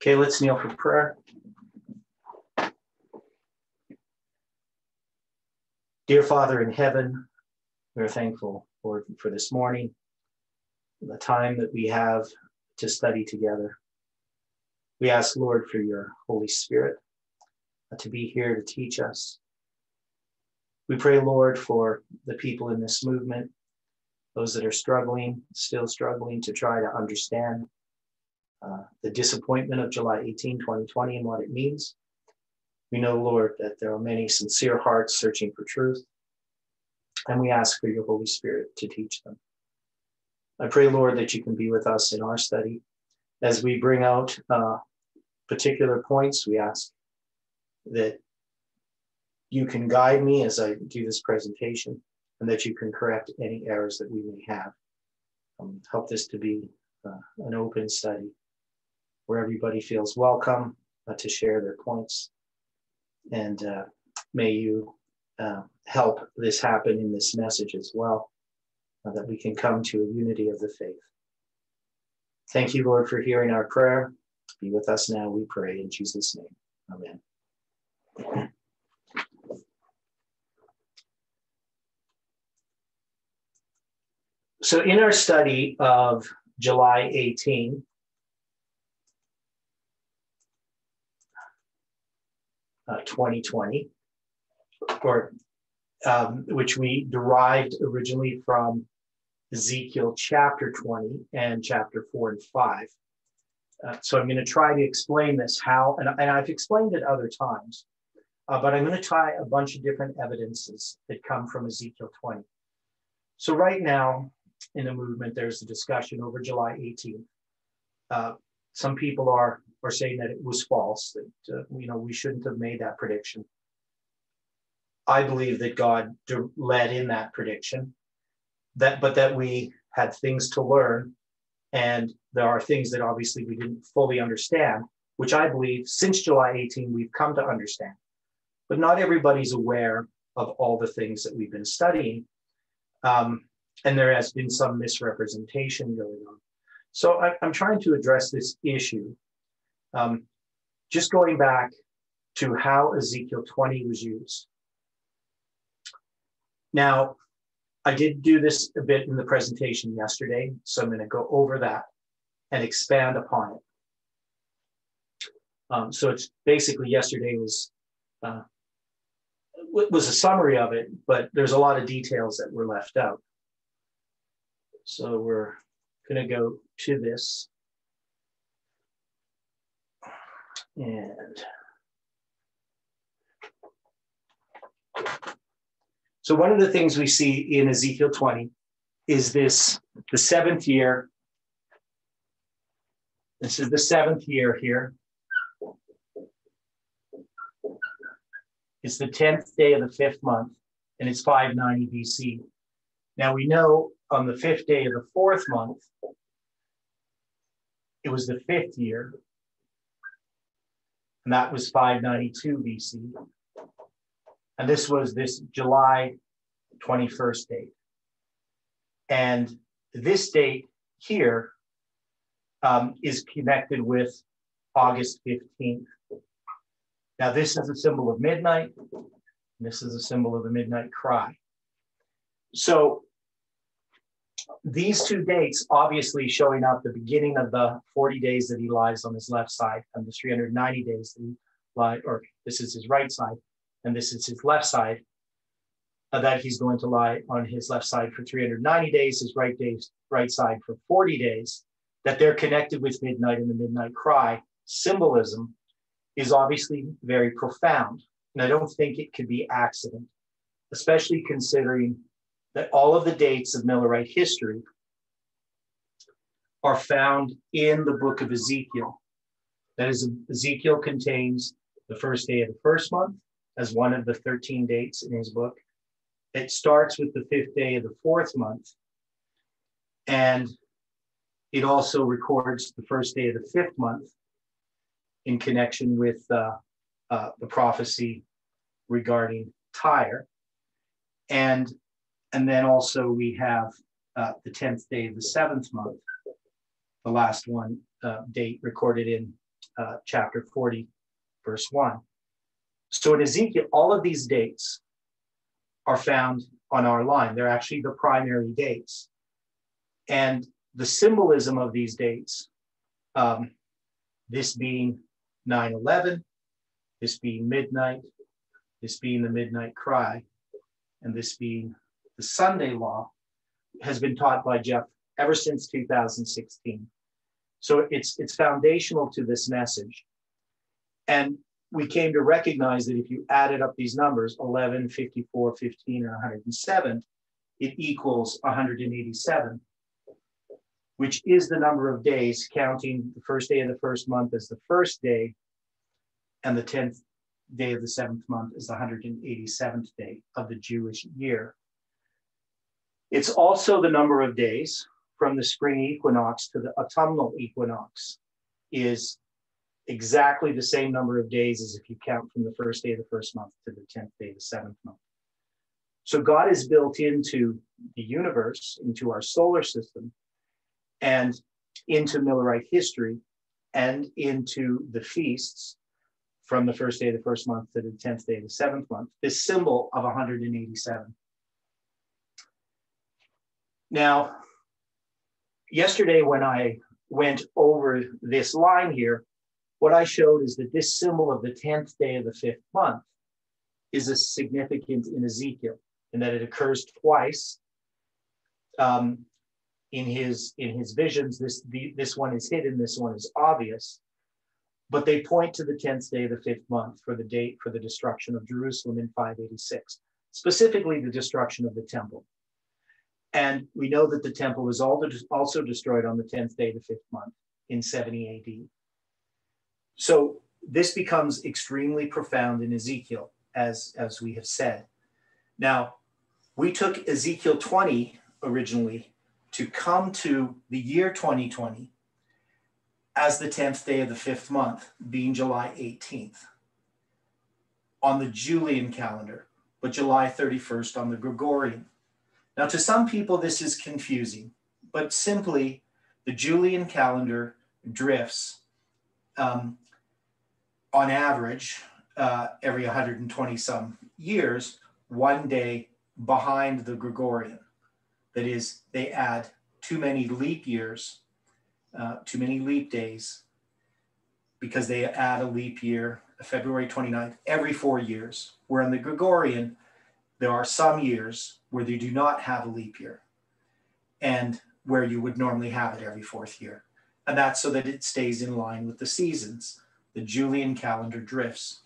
Okay, let's kneel for prayer. Dear Father in heaven, we are thankful, Lord, for this morning, the time that we have to study together. We ask, Lord, for your Holy Spirit to be here to teach us. We pray, Lord, for the people in this movement, those that are still struggling to try to understand the disappointment of July 18, 2020 and what it means. We know, Lord, that there are many sincere hearts searching for truth, and we ask for your Holy Spirit to teach them. I pray, Lord, that you can be with us in our study. As we bring out particular points, we ask that you can guide me as I do this presentation, and that you can correct any errors that we may have. Help this to be an open study where everybody feels welcome to share their points. And may you help this happen in this message as well, that we can come to a unity of the faith. Thank you, Lord, for hearing our prayer. Be with us now, we pray, in Jesus' name. Amen. So in our study of July 18, uh, 2020, which we derived originally from Ezekiel chapter 20 and chapter 4 and 5. So I'm going to try to explain this and I've explained it other times, but I'm going to try a bunch of different evidences that come from Ezekiel 20. So right now in the movement, there's a discussion over July 18th. Some people are saying that it was false, that we shouldn't have made that prediction. I believe that God led in that prediction, but that we had things to learn, and there are things that obviously we didn't fully understand, which I believe since July 18 we've come to understand. But not everybody's aware of all the things that we've been studying, and there has been some misrepresentation going on. So I'm trying to address this issue, just going back to how Ezekiel 20 was used. Now, I did do this a bit in the presentation yesterday, so I'm going to go over that and expand upon it. So it's basically yesterday was a summary of it, but there's a lot of details that were left out. So we're going to go to this. And so one of the things we see in Ezekiel 20 is the seventh year. This is the seventh year here. It's the 10th day of the fifth month, and it's 590 BC. Now we know on the fifth day of the fourth month, it was the fifth year, and that was 592 BC. And this was this July 21st date. And this date here is connected with August 15th. Now, this is a symbol of midnight. And this is a symbol of the midnight cry. So these two dates obviously showing up the beginning of the 40 days that he lies on his left side, and the 390 days that he lies, or this is his right side, and this is his left side, that he's going to lie on his left side for 390 days, his right side for 40 days, that they're connected with midnight and the midnight cry. Symbolism is obviously very profound, and I don't think it could be accident, especially considering that all of the dates of Millerite history are found in the book of Ezekiel. That is, Ezekiel contains the first day of the first month as one of the 13 dates in his book. It starts with the fifth day of the fourth month, and it also records the first day of the fifth month in connection with the prophecy regarding Tyre. And then also we have the 10th day of the seventh month, the last one date recorded in chapter 40, verse 1. So in Ezekiel, all of these dates are found on our line. They're actually the primary dates. And the symbolism of these dates, this being 9/11, this being midnight, this being the midnight cry, and this being the Sunday law, has been taught by Jeff ever since 2016. So it's foundational to this message. And we came to recognize that if you added up these numbers, 11, 54, 15, and 107, it equals 187, which is the number of days, counting the first day of the first month as the first day, and the 10th day of the 7th month is the 187th day of the Jewish year. It's also the number of days from the spring equinox to the autumnal equinox is exactly the same number of days as if you count from the first day of the first month to the 10th day of the 7th month. So God is built into the universe, into our solar system, and into Millerite history, and into the feasts from the first day of the first month to the 10th day of the 7th month, this symbol of 187. Now, yesterday when I went over this line here, what I showed is that this symbol of the 10th day of the 5th month is a significant in Ezekiel, and that it occurs twice in his visions. This one is hidden, this one is obvious, but they point to the 10th day of the 5th month for the date for the destruction of Jerusalem in 586, specifically the destruction of the temple. And we know that the temple was also destroyed on the 10th day of the 5th month in 70 AD. So this becomes extremely profound in Ezekiel, as we have said. Now, we took Ezekiel 20 originally to come to the year 2020 as the 10th day of the 5th month, being July 18th, on the Julian calendar, but July 31st on the Gregorian. Now, to some people, this is confusing, but simply the Julian calendar drifts on average, every 120 some years, one day behind the Gregorian. That is, they add too many leap years, too many leap days, because they add a leap year, February 29th, every 4 years, where in the Gregorian, there are some years where they do not have a leap year, and where you would normally have it every 4th year. And that's so that it stays in line with the seasons. The Julian calendar drifts.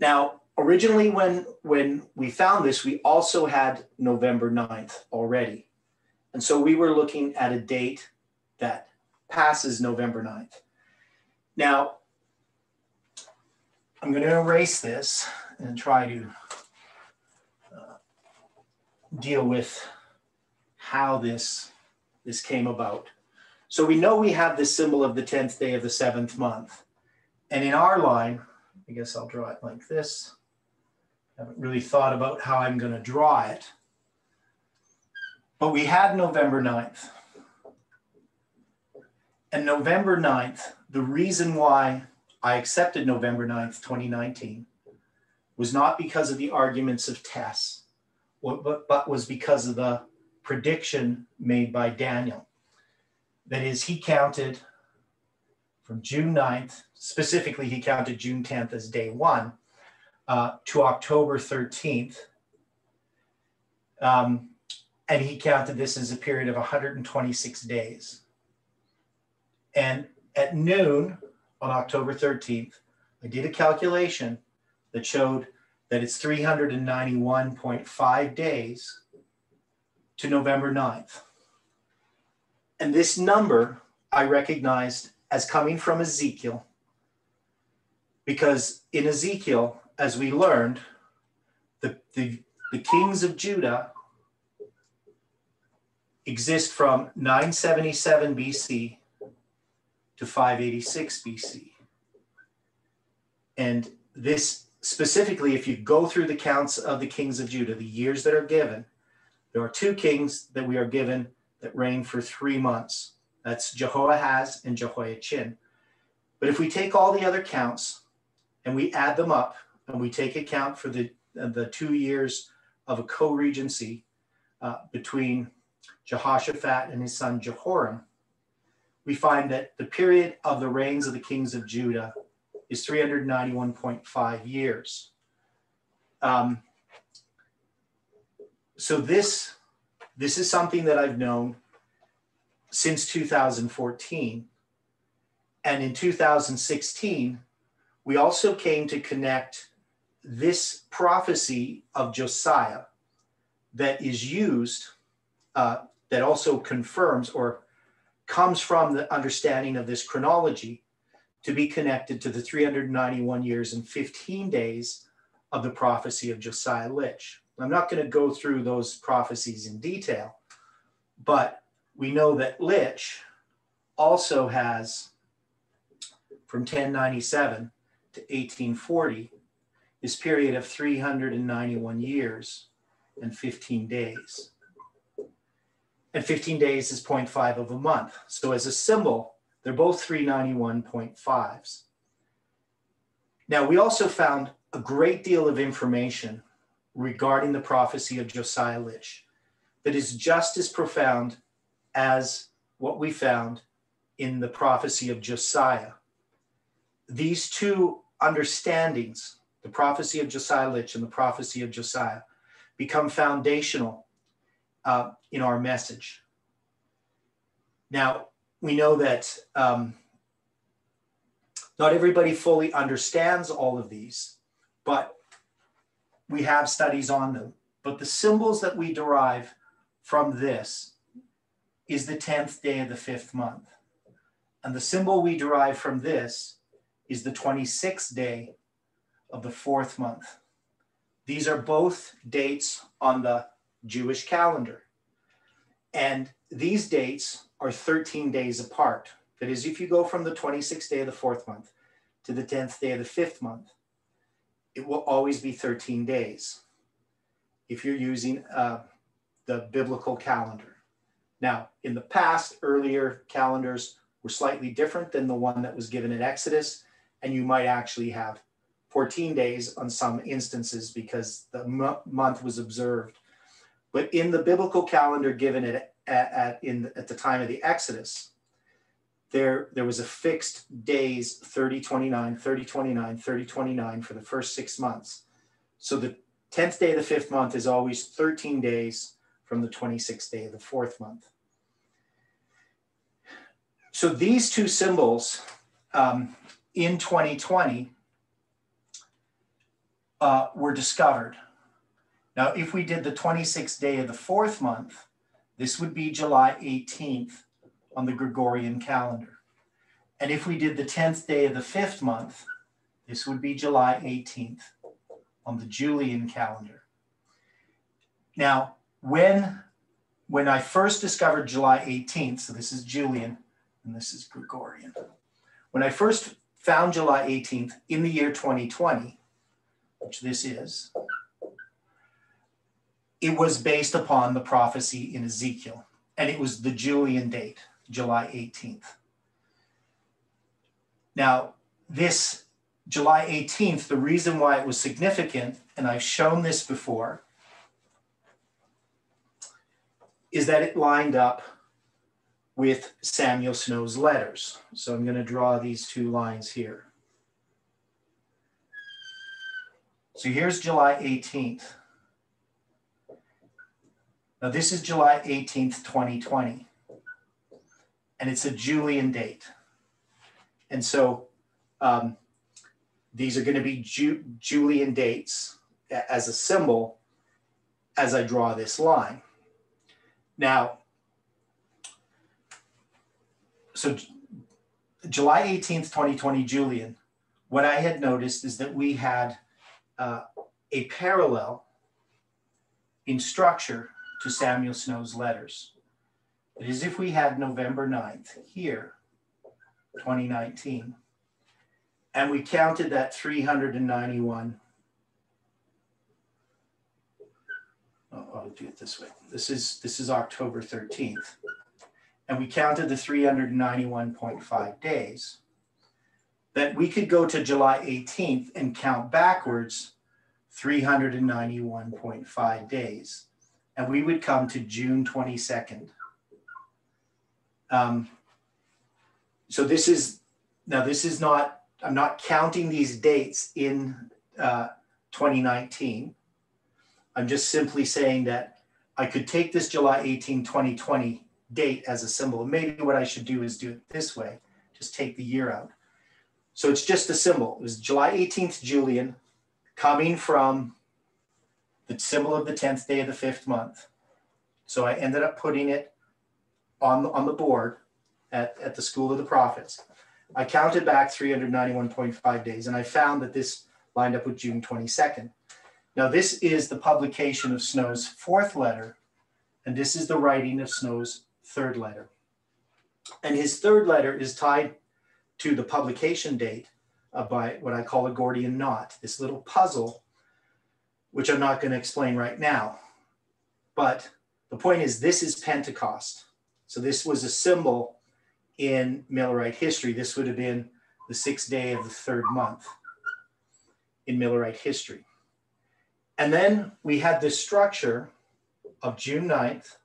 Now, originally when we found this, we also had November 9th already. And so we were looking at a date that passes November 9th. Now, I'm going to erase this and try to deal with how this came about. So we know we have this symbol of the 10th day of the 7th month. And in our line, I guess I'll draw it like this. I haven't really thought about how I'm going to draw it. But we had November 9th. And November 9th, the reason why I accepted November 9th, 2019, was not because of the arguments of Tess, but was because of the prediction made by Daniel. That is, he counted from June 9th, specifically he counted June 10th as day one, to October 13th. And he counted this as a period of 126 days. And at noon on October 13th, I did a calculation that showed that it's 391.5 days to November 9th. And this number I recognized as coming from Ezekiel, because in Ezekiel, as we learned, the kings of Judah exist from 977 BC to 586 BC. And this specifically, if you go through the counts of the kings of Judah, the years that are given, there are 2 kings that we are given that reigned for 3 months. That's Jehoahaz and Jehoiachin. But if we take all the other counts and we add them up, and we take account for the 2 years of a co-regency between Jehoshaphat and his son Jehoram, we find that the period of the reigns of the kings of Judah is 391.5 years. So this is something that I've known since 2014. And in 2016, we also came to connect this prophecy of Josiah that is used, that also confirms or comes from the understanding of this chronology, to be connected to the 391 years and 15 days of the prophecy of Josiah Lich. I'm not going to go through those prophecies in detail, but we know that Lich also has, from 1097 to 1840, this period of 391 years and 15 days. And 15 days is 0.5 of a month. So as a symbol, they're both 391.5s. Now, we also found a great deal of information regarding the prophecy of Josiah Lich that is just as profound as what we found in the prophecy of Josiah. These two understandings, the prophecy of Josiah Lich and the prophecy of Josiah, become foundational in our message. Now, we know that not everybody fully understands all of these, but we have studies on them. But the symbols that we derive from this is the 10th day of the 5th month. And the symbol we derive from this is the 26th day of the 4th month. These are both dates on the Jewish calendar. And these dates are 13 days apart. That is, if you go from the 26th day of the 4th month to the 10th day of the 5th month, it will always be 13 days if you're using the biblical calendar. Now, in the past, earlier calendars were slightly different than the one that was given in Exodus, and you might actually have 14 days on some instances because the month was observed. But in the biblical calendar given at the time of the Exodus, there was a fixed days, 30, 29, 30, 29, 30, 29 for the first 6 months. So the 10th day of the 5th month is always 13 days from the 26th day of the 4th month. So these two symbols in 2020 were discovered. Now, if we did the 26th day of the 4th month, this would be July 18th on the Gregorian calendar. And if we did the 10th day of the 5th month, this would be July 18th on the Julian calendar. Now, when I first discovered July 18th, so this is Julian and this is Gregorian. When I first found July 18th in the year 2020, which this is, it was based upon the prophecy in Ezekiel, and it was the Julian date, July 18th. Now, this July 18th, the reason why it was significant, and I've shown this before, is that it lined up with Samuel Snow's letters. So I'm going to draw these two lines here. So here's July 18th. Now this is July 18th, 2020. And it's a Julian date. And so these are going to be Julian dates as a symbol as I draw this line. Now, so July 18th, 2020 Julian, what I had noticed is that we had a parallel in structure to Samuel Snow's letters. It is if we had November 9th here, 2019, and we counted that 391. I'll do it this way. This is October 13th. And we counted the 391.5 days. that we could go to July 18th and count backwards 391.5 days, and we would come to June 22nd. So this is not, I'm not counting these dates in 2019. I'm just simply saying that I could take this July 18, 2020 date as a symbol. Maybe what I should do is do it this way, just take the year out. So it's just a symbol. It was July 18th Julian, coming from the symbol of the 10th day of the 5th month. So I ended up putting it on the board at the School of the Prophets. I counted back 391.5 days, and I found that this lined up with June 22nd. Now this is the publication of Snow's 4th letter, and this is the writing of Snow's 3rd letter. And his 3rd letter is tied to the publication date by what I call a Gordian knot, this little puzzle, which I'm not going to explain right now. But the point is, this is Pentecost. So this was a symbol in Millerite history. This would have been the 6th day of the 3rd month in Millerite history. And then we had this structure of June 9th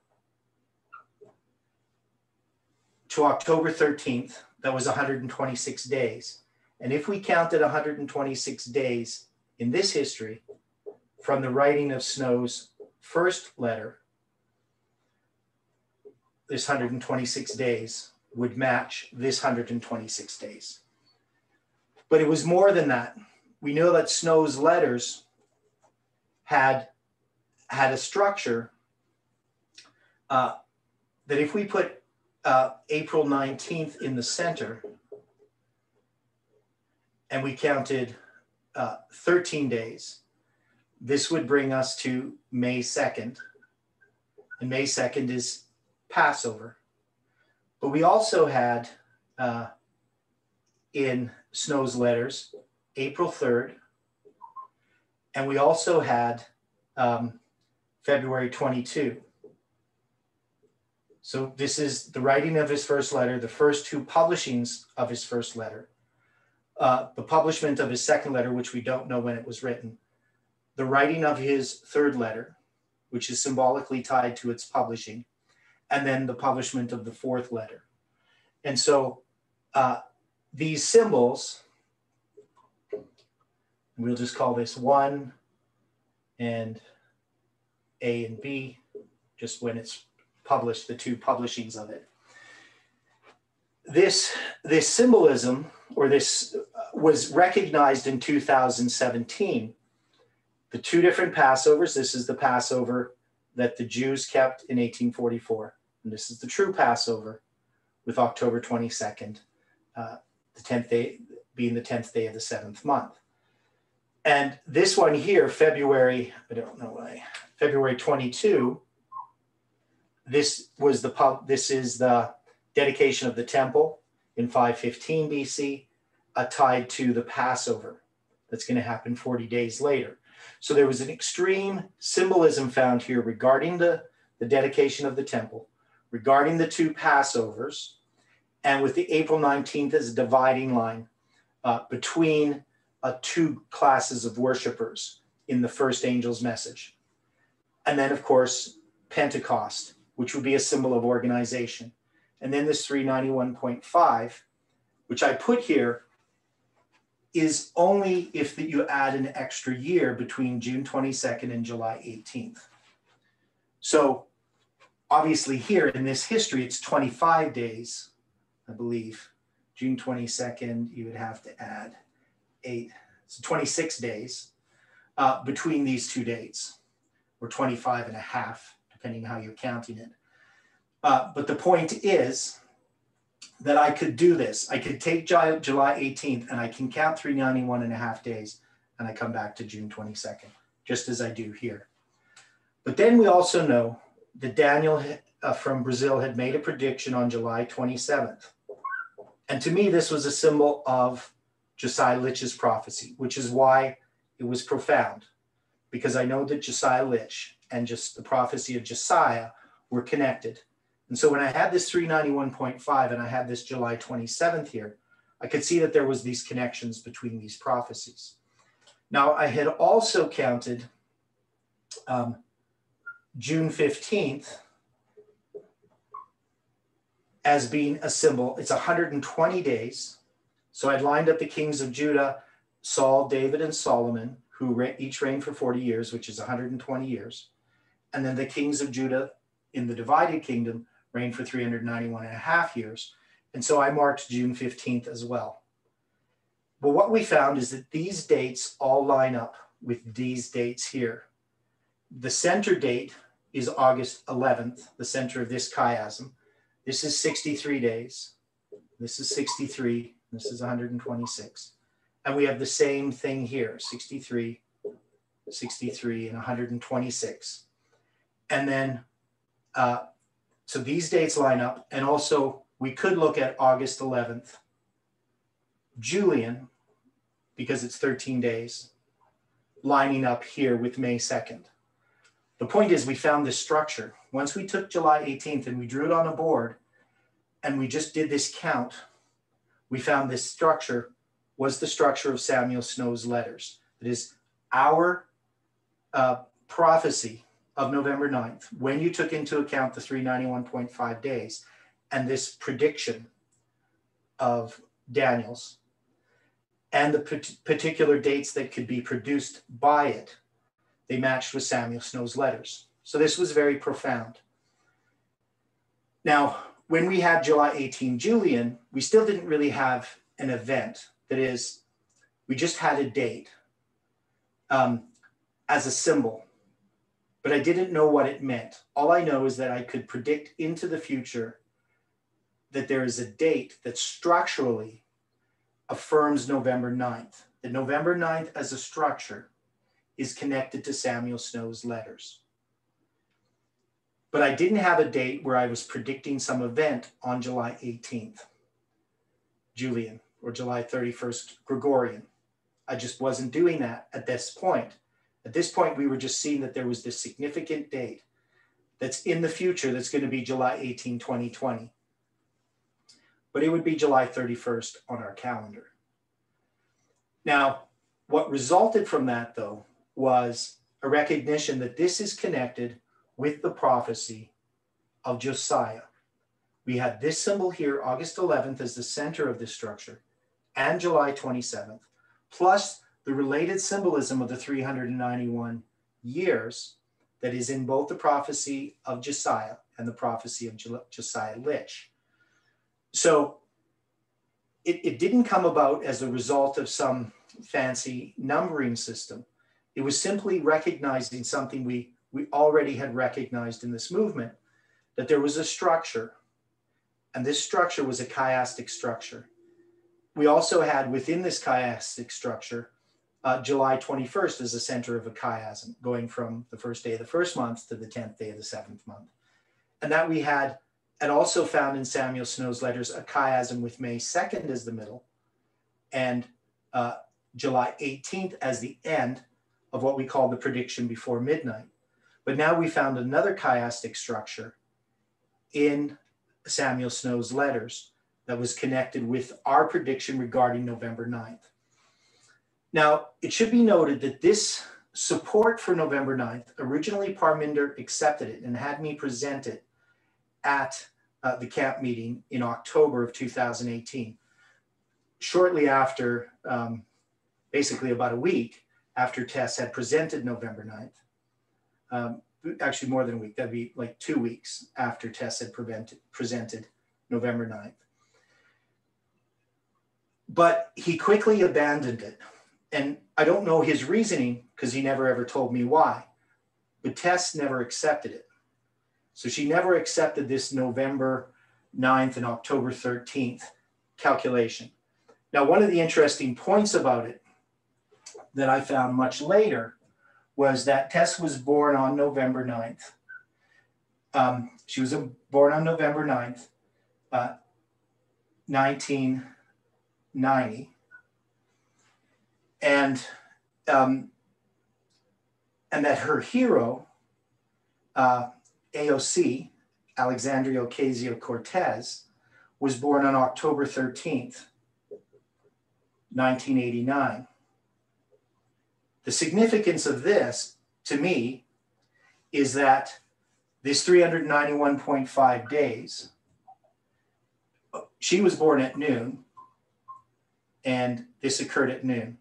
to October 13th. That was 126 days. And if we counted 126 days in this history from the writing of Snow's 1st letter, this 126 days would match this 126 days. But it was more than that. We know that Snow's letters had a structure that if we put April 19th in the center, and we counted 13 days, this would bring us to May 2nd. And May 2nd is Passover. But we also had in Snow's letters, April 3rd, and we also had February 22. So this is the writing of his 1st letter, the first 2 publishings of his 1st letter, the publishment of his 2nd letter, which we don't know when it was written, the writing of his 3rd letter, which is symbolically tied to its publishing, and then the publishment of the 4th letter. And so these symbols, we'll just call this 1 and A and B, just when it's published, the 2 publishings of it. This symbolism, or this was recognized in 2017. The 2 different Passovers, this is the Passover that the Jews kept in 1844, and this is the true Passover with October 22nd, the 10th day being the 10th day of the 7th month. And this one here, February 22, this is the dedication of the temple in 515 BC, tied to the Passover that's going to happen 40 days later. So there was an extreme symbolism found here regarding the dedication of the temple, regarding the 2 Passovers, and with the April 19th as a dividing line between 2 classes of worshipers in the first angel's message. And then, of course, Pentecost, which would be a symbol of organization. And then this 391.5, which I put here, is only if you add an extra year between June 22nd and July 18th. So obviously here in this history, it's 25 days, I believe. June 22nd, you would have to add 8, so 26 days between these 2 dates, or 25 and a half, depending how you're counting it. But the point is that I could do this. I could take July 18th and I can count 391 and a half days, and I come back to June 22nd, just as I do here. But then we also know that Daniel from Brazil had made a prediction on July 27th. And to me, this was a symbol of Josiah Litch's prophecy, which is why it was profound, because I know that Josiah Litch and just the prophecy of Josiah were connected. And so when I had this 391.5 and I had this July 27th here, I could see that there was these connections between these prophecies. Now, I had also counted June 15th as being a symbol. It's 120 days. So I'd lined up the kings of Judah, Saul, David, and Solomon, who each reigned for 40 years, which is 120 years. And then the kings of Judah in the divided kingdom reigned for 391 and a half years. And so I marked June 15th as well. But what we found is that these dates all line up with these dates here. The center date is August 11th, the center of this chiasm. This is 63 days. This is 63. This is 126. And we have the same thing here, 63, 63, and 126. And then, so these dates line up. And also, we could look at August 11th, Julian, because it's 13 days, lining up here with May 2nd. The point is, we found this structure. Once we took July 18th and we drew it on a board, and we just did this count, we found this structure was the structure of Samuel Snow's letters. It is our prophecy of November 9th, when you took into account the 391.5 days and this prediction of Daniel's and the particular dates that could be produced by it, they matched with Samuel Snow's letters. So this was very profound. Now, when we had July 18 Julian, we still didn't really have an event. That is, we just had a date as a symbol, but I didn't know what it meant. All I know is that I could predict into the future that there is a date that structurally affirms November 9th, that November 9th as a structure is connected to Samuel Snow's letters. But I didn't have a date where I was predicting some event on July 18th, Julian, or July 31st, Gregorian. I just wasn't doing that at this point. At this point, we were just seeing that there was this significant date that's in the future that's going to be July 18, 2020. But it would be July 31st on our calendar. Now, what resulted from that, though, was a recognition that this is connected with the prophecy of Josiah. We had this symbol here, August 11th, as the center of this structure, and July 27th, plus the related symbolism of the 391 years that is in both the prophecy of Josiah and the prophecy of Josiah Lich. So it didn't come about as a result of some fancy numbering system. It was simply recognizing something we already had recognized in this movement, that there was a structure, and this structure was a chiastic structure. We also had within this chiastic structure, July 21st as the center of a chiasm, going from the first day of the first month to the 10th day of the seventh month. And that we had, and also found in Samuel Snow's letters, a chiasm with May 2nd as the middle, and July 18th as the end of what we call the prediction before midnight. But now we found another chiastic structure in Samuel Snow's letters that was connected with our prediction regarding November 9th. Now, it should be noted that this support for November 9th, originally Parminder accepted it and had me present it at the camp meeting in October of 2018. Shortly after, basically about a week after Tess had presented November 9th, actually more than a week, that'd be like 2 weeks after Tess had presented November 9th. But he quickly abandoned it. And I don't know his reasoning because he never ever told me why, but Tess never accepted it. So she never accepted this November 9th and October 13th calculation. Now, one of the interesting points about it that I found much later was that Tess was born on November 9th. She was born on November 9th, 1990. And that her hero, AOC, Alexandria Ocasio-Cortez, was born on October 13th, 1989. The significance of this, to me, is that this 391.5 days, she was born at noon, and this occurred at noon.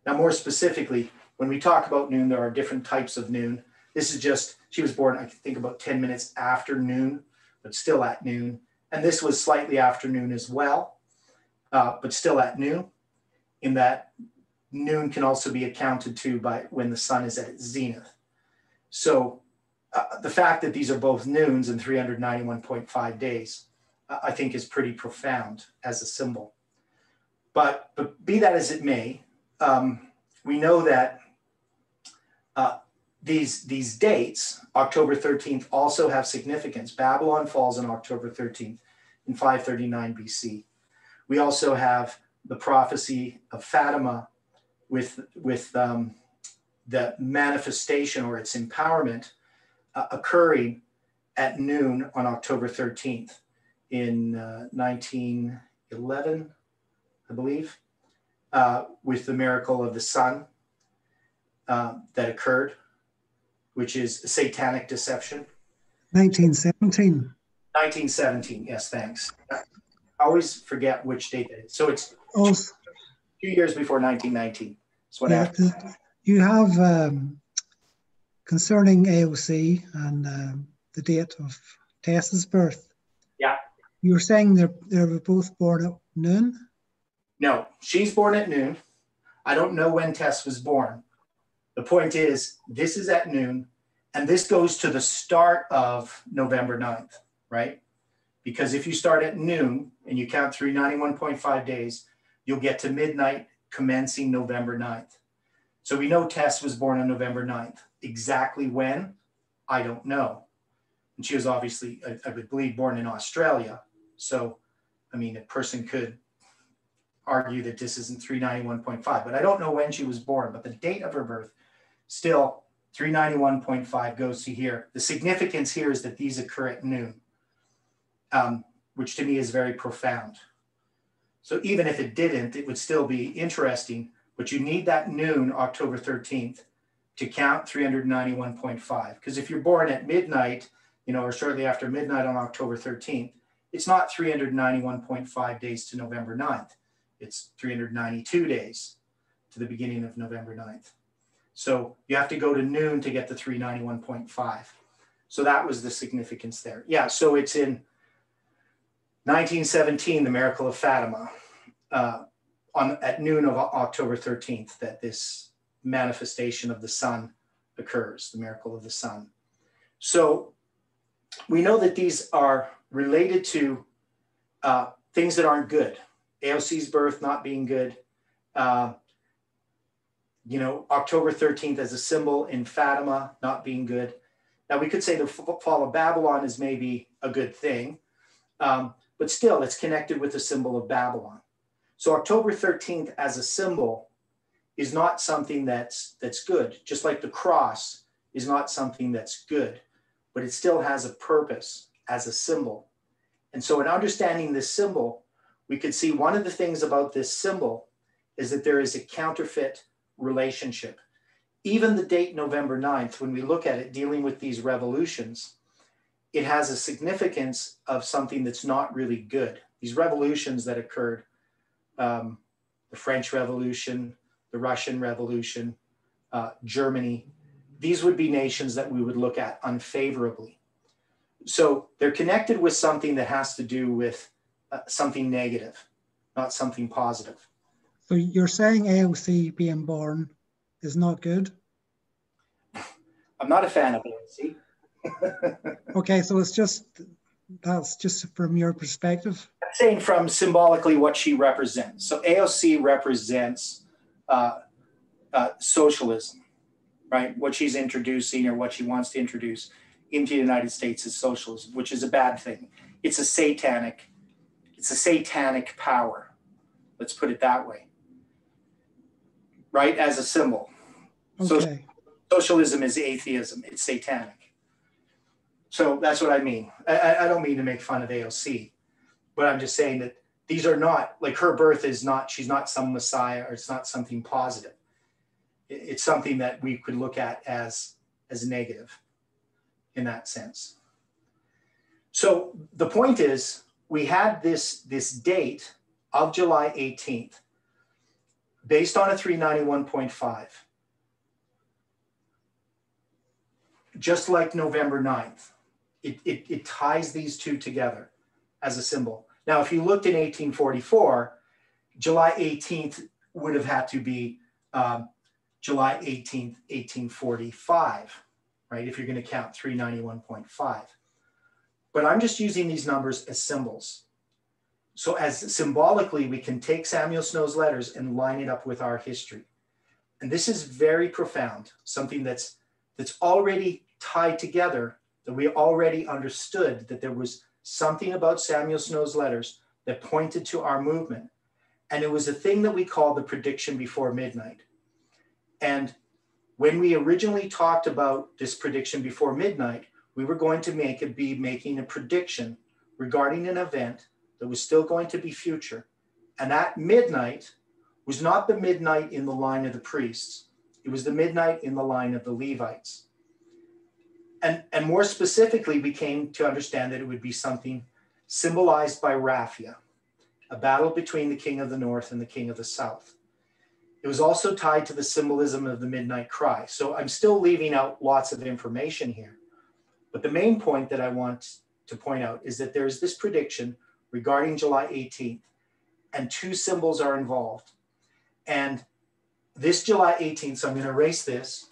Now, more specifically, when we talk about noon, there are different types of noon. This is just, she was born, I think, about 10 minutes after noon, but still at noon. And this was slightly after noon as well, but still at noon, in that noon can also be accounted to by when the sun is at its zenith. So the fact that these are both noons and 391.5 days, I think is pretty profound as a symbol. But be that as it may, we know that these dates, October 13th, also have significance. Babylon falls on October 13th in 539 BC. We also have the prophecy of Fatima with the manifestation or its empowerment occurring at noon on October 13th in 1911, I believe, with the miracle of the sun that occurred, which is satanic deception. 1917. 1917, yes, thanks. I always forget which date it is. So it's Also, 2 years before 1919. That's what happened. You have concerning AOC and the date of Tess's birth. Yeah. You were saying they were both born at noon? No, she's born at noon. I don't know when Tess was born. The point is, this is at noon, and this goes to the start of November 9th, right? Because if you start at noon and you count 391.5 days, you'll get to midnight commencing November 9th. So we know Tess was born on November 9th. Exactly when, I don't know. And she was obviously, I would believe, born in Australia. So, I mean, a person could argue that this isn't 391.5, but I don't know when she was born, but the date of her birth, still 391.5 goes to here. The significance here is that these occur at noon, which to me is very profound. So even if it didn't, it would still be interesting, but you need that noon, October 13th, to count 391.5. Because if you're born at midnight, or shortly after midnight on October 13th, it's not 391.5 days to November 9th. It's 392 days to the beginning of November 9th. So you have to go to noon to get the 391.5. So that was the significance there. Yeah, so it's in 1917, the miracle of Fatima, at noon of October 13th, that this manifestation of the sun occurs, the miracle of the sun. So we know that these are related to things that aren't good. AOC's birth not being good. October 13th as a symbol in Fatima not being good. Now we could say the fall of Babylon is maybe a good thing, but still it's connected with the symbol of Babylon. So October 13th as a symbol is not something that's good, just like the cross is not something that's good, but it still has a purpose as a symbol. And so in understanding this symbol, we could see one of the things about this symbol is that there is a counterfeit relationship. Even the date November 9th, when we look at it dealing with these revolutions, it has a significance of something that's not really good. These revolutions that occurred, the French Revolution, the Russian Revolution, Germany, these would be nations that we would look at unfavorably. So they're connected with something that has to do with something negative, not something positive. So you're saying AOC being born is not good? I'm not a fan of AOC. Okay, so that's just from your perspective? I'm saying from symbolically what she represents. So AOC represents socialism, right? What she's introducing or what she wants to introduce into the United States is socialism, which is a bad thing. It's a satanic power. Let's put it that way. Right? As a symbol. Okay. Socialism is atheism. It's satanic. So that's what I mean. I don't mean to make fun of AOC, but I'm just saying that these are not, like her birth is not, she's not some Messiah, or it's not something positive. It's something that we could look at as negative in that sense. So the point is, we had this date of July 18th based on a 391.5. Just like November 9th, it ties these two together as a symbol. Now, if you looked in 1844, July 18th would have had to be July 18th, 1845, right? If you're going to count 391.5. But I'm just using these numbers as symbols. So as symbolically, we can take Samuel Snow's letters and line it up with our history. And this is very profound, something that's already tied together, that we already understood that there was something about Samuel Snow's letters that pointed to our movement. And it was a thing that we call the prediction before midnight. And when we originally talked about this prediction before midnight, we were going to be making a prediction regarding an event that was still going to be future. And that midnight was not the midnight in the line of the priests. It was the midnight in the line of the Levites. And more specifically, we came to understand that it would be something symbolized by raphia, a battle between the king of the north and the king of the south. It was also tied to the symbolism of the midnight cry. So I'm still leaving out lots of information here. But the main point that I want to point out is that there's this prediction regarding July 18th, and two symbols are involved. And this July 18th, so I'm going to erase this.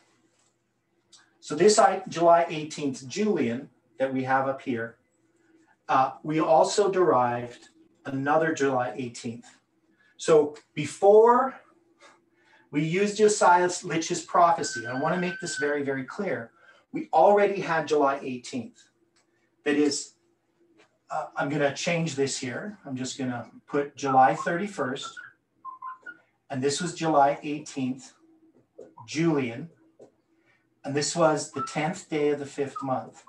So this July 18th Julian that we have up here, we also derived another July 18th. So before we used Josiah Litch's prophecy, I want to make this very, very clear. We already had July 18th. That is, I'm going to change this here. I'm just going to put July 31st. And this was July 18th, Julian. And this was the 10th day of the 5th month.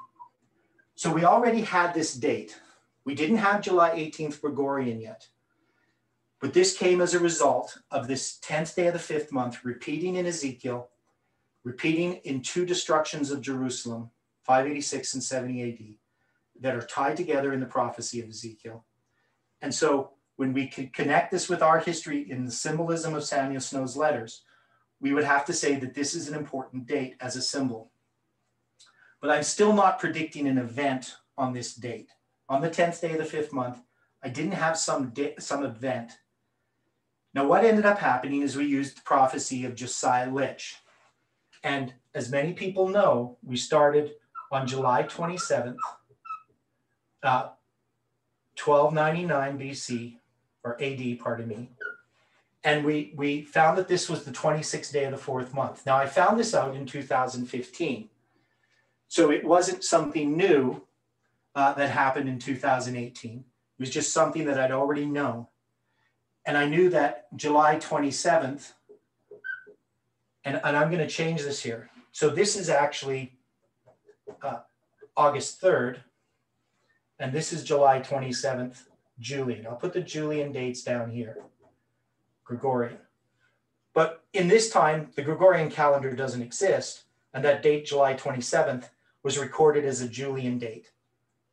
So we already had this date. We didn't have July 18th Gregorian yet. But this came as a result of this 10th day of the 5th month, repeating in Ezekiel, repeating in two destructions of Jerusalem, 586 and 70 AD, that are tied together in the prophecy of Ezekiel. And so when we could connect this with our history in the symbolism of Samuel Snow's letters, we would have to say that this is an important date as a symbol. But I'm still not predicting an event on this date. On the 10th day of the 5th month, I didn't have some event. Now, what ended up happening is we used the prophecy of Josiah Litch. And as many people know, we started on July 27th, 1299 BC, or AD, pardon me. And we found that this was the 26th day of the 4th month. Now, I found this out in 2015. So it wasn't something new that happened in 2018. It was just something that I'd already known. And I knew that July 27th, and I'm going to change this here. So this is actually August 3rd, and this is July 27th, Julian. I'll put the Julian dates down here, Gregorian. But in this time, the Gregorian calendar doesn't exist, and that date, July 27th, was recorded as a Julian date.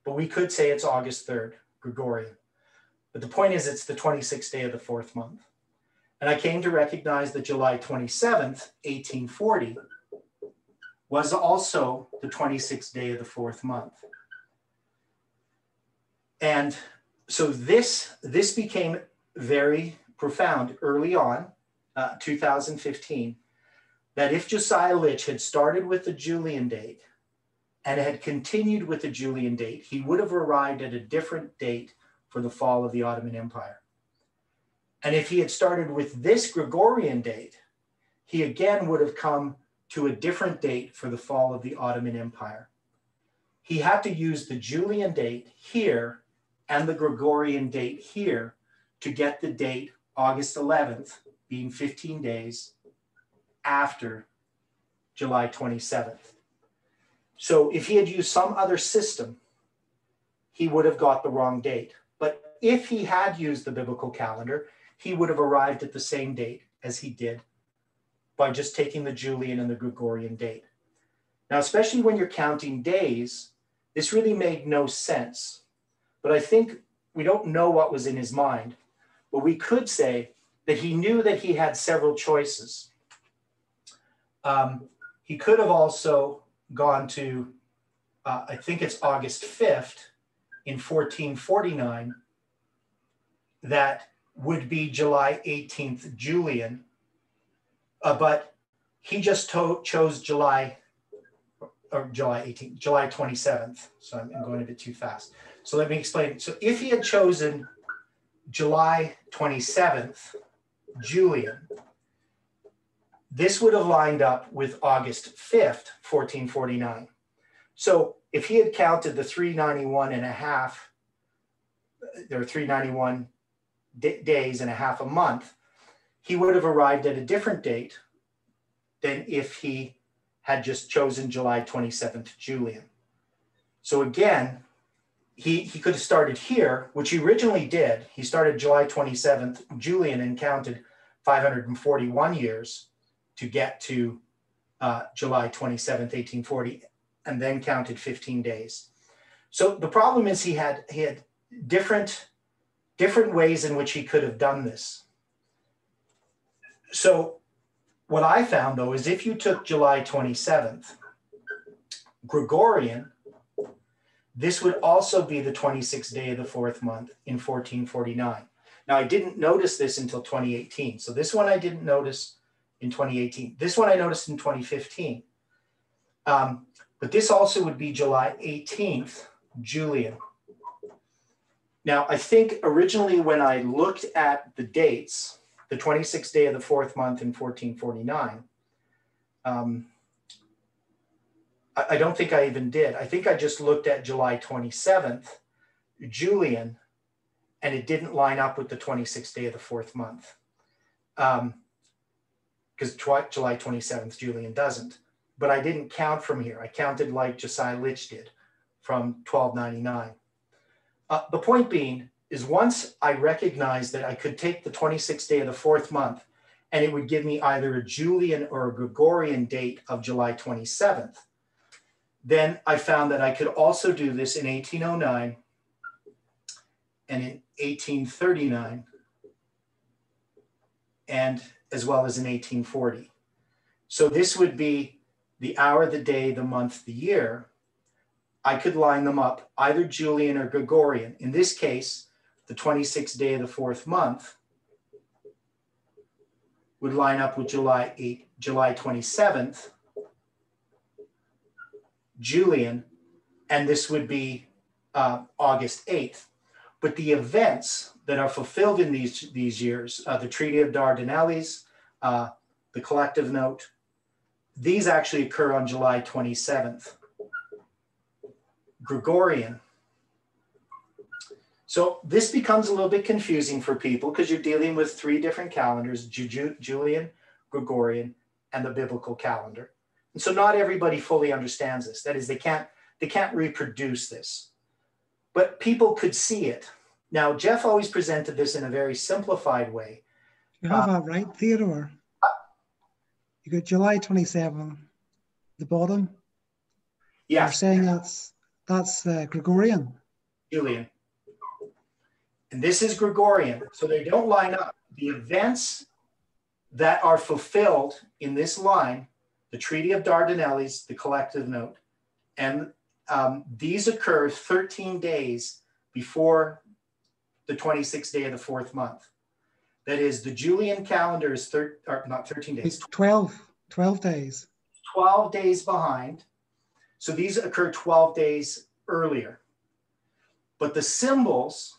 But we could say it's August 3rd, Gregorian. But the point is, it's the 26th day of the 4th month. And I came to recognize that July 27th, 1840, was also the 26th day of the 4th month. And so this became very profound early on, 2015, that if Josiah Litch had started with the Julian date and had continued with the Julian date, he would have arrived at a different date for the fall of the Ottoman Empire. And if he had started with this Gregorian date, he again would have come to a different date for the fall of the Ottoman Empire. He had to use the Julian date here and the Gregorian date here to get the date August 11th, being 15 days after July 27th. So if he had used some other system, he would have got the wrong date. But if he had used the biblical calendar, he would have arrived at the same date as he did by just taking the Julian and the Gregorian date. Now, especially when you're counting days, this really made no sense. But I think we don't know what was in his mind, but we could say that he knew that he had several choices. He could have also gone to, I think it's August 5th in 1449, that would be July 18th Julian, but he just chose July 18th, July 27th. So I'm going a bit too fast. So let me explain. So if he had chosen July 27th Julian, this would have lined up with August 5th, 1449. So if he had counted the 391 and a half, there are 391 days and a half a month, he would have arrived at a different date than if he had just chosen July 27th Julian. So again, he could have started here, which he originally did. He started July 27th Julian and counted 541 years to get to July 27th, 1840, and then counted 15 days. So the problem is he had different ways in which he could have done this. So what I found, though, is if you took July 27th Gregorian, this would also be the 26th day of the fourth month in 1449. Now, I didn't notice this until 2018. So this one I didn't notice in 2018. This one I noticed in 2015. But this also would be July 18th Julian. Now, I think originally when I looked at the dates, the 26th day of the fourth month in 1449, I don't think I even did. I think I just looked at July 27th Julian, and it didn't line up with the 26th day of the fourth month, because July 27th Julian doesn't. But I didn't count from here. I counted like Josiah Litch did from 1299. The point being is once I recognized that I could take the 26th day of the fourth month and it would give me either a Julian or a Gregorian date of July 27th, then I found that I could also do this in 1809 and in 1839, and as well as in 1840. So this would be the hour, the day, the month, the year. I could line them up either Julian or Gregorian. In this case, the 26th day of the fourth month would line up with July 27th Julian, and this would be August 8th. But the events that are fulfilled in these years, the Treaty of Dardanelles, the collective note, these actually occur on July 27th Gregorian. So this becomes a little bit confusing for people because you're dealing with three different calendars, Julian, Gregorian, and the biblical calendar. And so not everybody fully understands this. That is, they can't reproduce this, but people could see it. Now, Jeff always presented this in a very simplified way. You have that right, Theodore. You got July 27, the bottom. Yeah. You're saying that's Gregorian. Julian. And this is Gregorian. So they don't line up. The events that are fulfilled in this line, the Treaty of Dardanelles, the collective note, and these occur 13 days before the 26th day of the fourth month. That is, the Julian calendar is not 13 days. It's 12 days. 12 days behind. So these occur 12 days earlier. But the symbols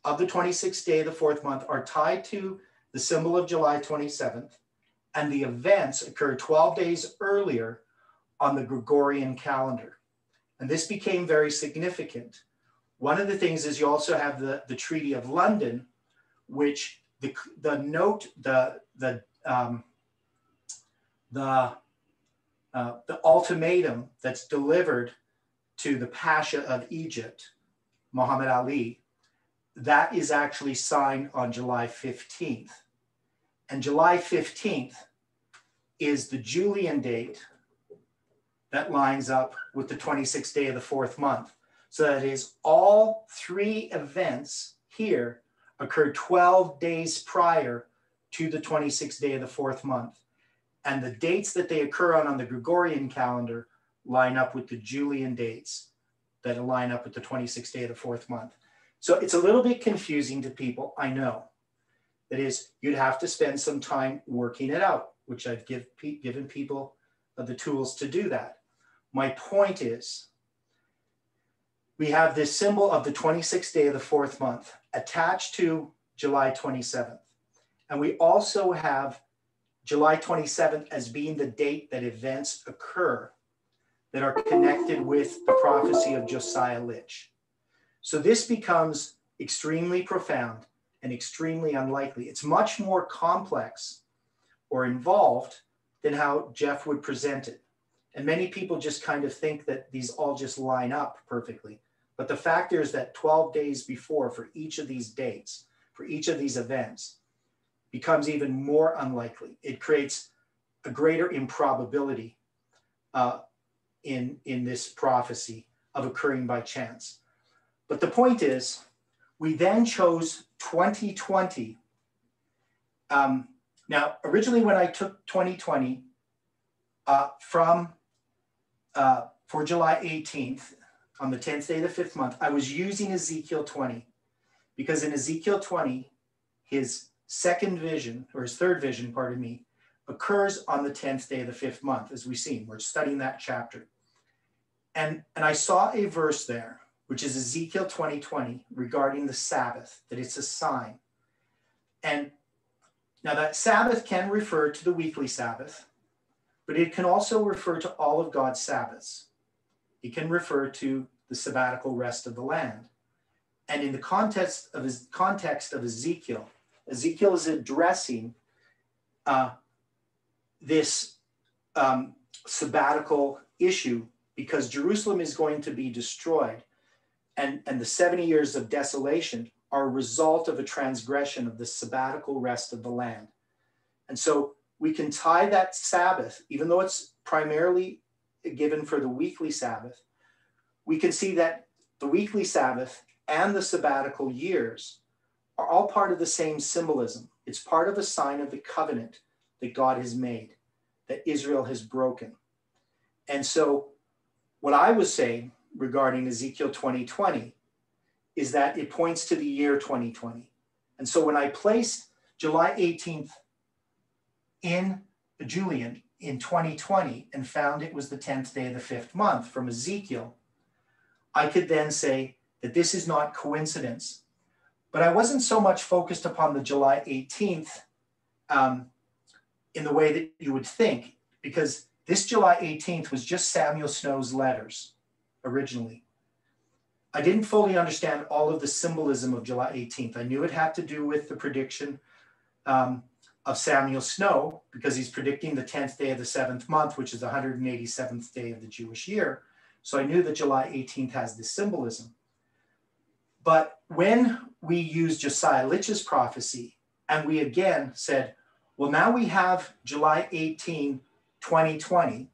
of the 26th day of the fourth month are tied to the symbol of July 27th, and the events occur 12 days earlier on the Gregorian calendar. And this became very significant. One of the things is you also have the Treaty of London, which the note, the ultimatum that's delivered to the Pasha of Egypt, Muhammad Ali, that is actually signed on July 15th. And July 15th is the Julian date that lines up with the 26th day of the fourth month. So that is all three events here occurred 12 days prior to the 26th day of the fourth month. And the dates that they occur on the Gregorian calendar line up with the Julian dates that line up with the 26th day of the fourth month. So it's a little bit confusing to people, I know. That is, you'd have to spend some time working it out, which I've given people the tools to do that. My point is, we have this symbol of the 26th day of the fourth month attached to July 27th. And we also have July 27th as being the date that events occur that are connected with the prophecy of Josiah Litch. So this becomes extremely profound and extremely unlikely. It's much more complex or involved than how Jeff would present it. And many people just kind of think that these all just line up perfectly. But the fact is that 12 days before for each of these dates, for each of these events, becomes even more unlikely. It creates a greater improbability in this prophecy of occurring by chance. But the point is, we then chose 2020. Now, originally when I took 2020 for July 18th, on the 10th day of the fifth month, I was using Ezekiel 20 because in Ezekiel 20, his second vision, or his third vision, pardon me, occurs on the 10th day of the fifth month, as we've seen. We're studying that chapter. And I saw a verse there, which is Ezekiel 20:20, regarding the Sabbath, that it's a sign. And now that Sabbath can refer to the weekly Sabbath, but it can also refer to all of God's Sabbaths. It can refer to the sabbatical rest of the land. And in the context of Ezekiel, Ezekiel is addressing this sabbatical issue because Jerusalem is going to be destroyed. And the 70 years of desolation are a result of a transgression of the sabbatical rest of the land. And so we can tie that Sabbath, even though it's primarily given for the weekly Sabbath, we can see that the weekly Sabbath and the sabbatical years are all part of the same symbolism. It's part of a sign of the covenant that God has made, that Israel has broken. And so what I was saying regarding Ezekiel 20:20 is that it points to the year 2020. And so when I placed July 18th in Julian in 2020 and found it was the 10th day of the fifth month from Ezekiel, I could then say that this is not coincidence. But I wasn't so much focused upon the July 18th in the way that you would think, because this July 18th was just Samuel Snow's letters originally. I didn't fully understand all of the symbolism of July 18th. I knew it had to do with the prediction of Samuel Snow, because he's predicting the 10th day of the seventh month, which is the 187th day of the Jewish year. So I knew that July 18th has this symbolism. But when we used Josiah Litch's prophecy, and we again said, well, now we have July 18, 2020,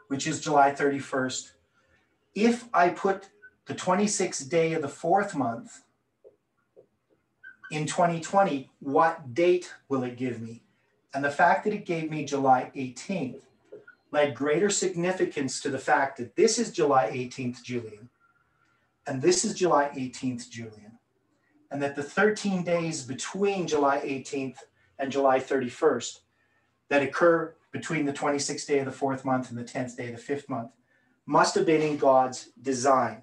which is July 31st. If I put the 26th day of the fourth month in 2020, what date will it give me? And the fact that it gave me July 18th led greater significance to the fact that this is July 18th Julian, and this is July 18th Julian, and that the 13 days between July 18th and July 31st that occur between the 26th day of the fourth month and the 10th day of the fifth month must have been in God's design.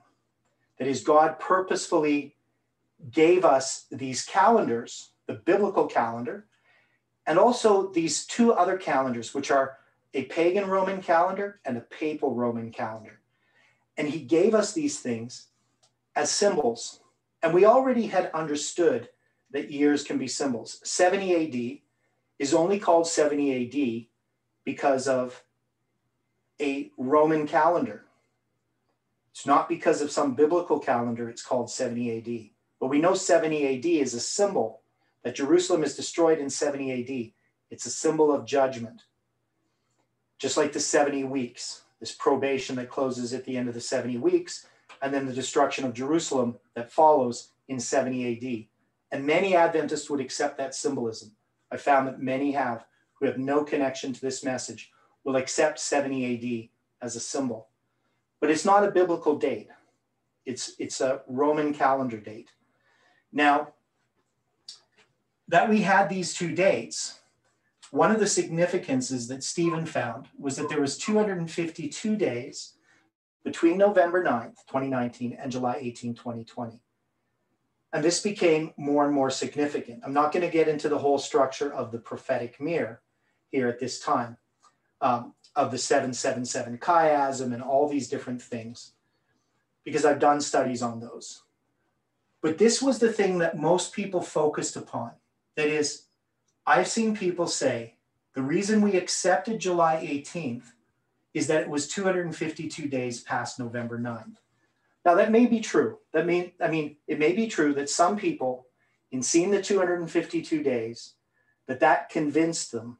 That is, God purposefully gave us these calendars, the biblical calendar, and also these two other calendars, which are a pagan Roman calendar and a papal Roman calendar. And he gave us these things as symbols. And we already had understood that years can be symbols. 70 AD is only called 70 AD because of a Roman calendar. It's not because of some biblical calendar it's called 70 AD. But we know 70 AD is a symbol that Jerusalem is destroyed in 70 AD. It's a symbol of judgment. Just like the 70 weeks, this probation that closes at the end of the 70 weeks, and then the destruction of Jerusalem that follows in 70 AD. And many Adventists would accept that symbolism. I found that many who have no connection to this message will accept 70 AD as a symbol. But it's not a biblical date. It's a Roman calendar date. Now, that we had these two dates, one of the significances that Stephen found was that there was 252 days between November 9th, 2019 and July 18, 2020. And this became more and more significant. I'm not going to get into the whole structure of the prophetic mirror here at this time, of the 777 chiasm and all these different things, because I've done studies on those. But this was the thing that most people focused upon. That is, I've seen people say, the reason we accepted July 18th is that it was 252 days past November 9th. Now that may be true. I mean, it may be true that some people, in seeing the 252 days, that convinced them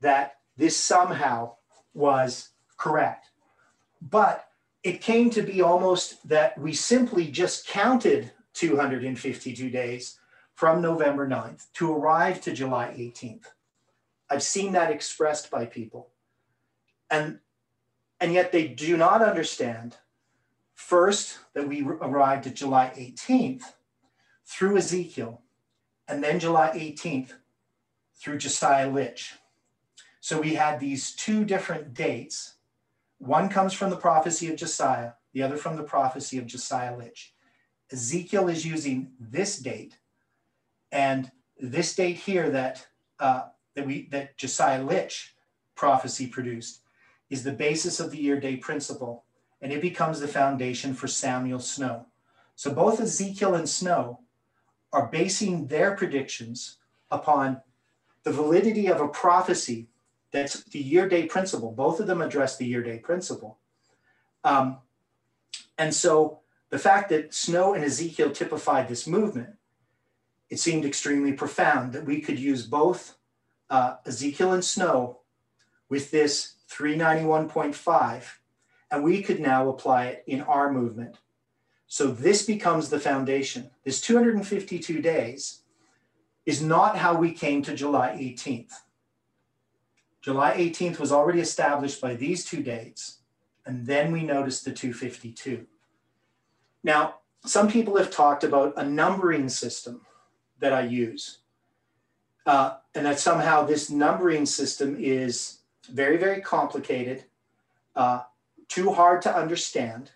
that this somehow was correct. But it came to be almost that we simply just counted 252 days from November 9th to arrive to July 18th. I've seen that expressed by people. And yet they do not understand, first, that we arrived at July 18th through Ezekiel, and then July 18th through Josiah Litch. So we had these two different dates. One comes from the prophecy of Josiah, the other from the prophecy of Josiah Litch. Ezekiel is using this date, and this date here that Josiah Litch prophecy produced is the basis of the year-day principle, and it becomes the foundation for Samuel Snow. So both Ezekiel and Snow are basing their predictions upon the validity of a prophecy that's the year-day principle. Both of them address the year-day principle. And so the fact that Snow and Ezekiel typified this movement, it seemed extremely profound that we could use both Ezekiel and Snow with this 391.5, and we could now apply it in our movement. So this becomes the foundation. This 252 days is not how we came to July 18th. July 18th was already established by these two dates, and then we noticed the 252. Now, some people have talked about a numbering system that I use, and that somehow this numbering system is very, very complicated, too hard to understand,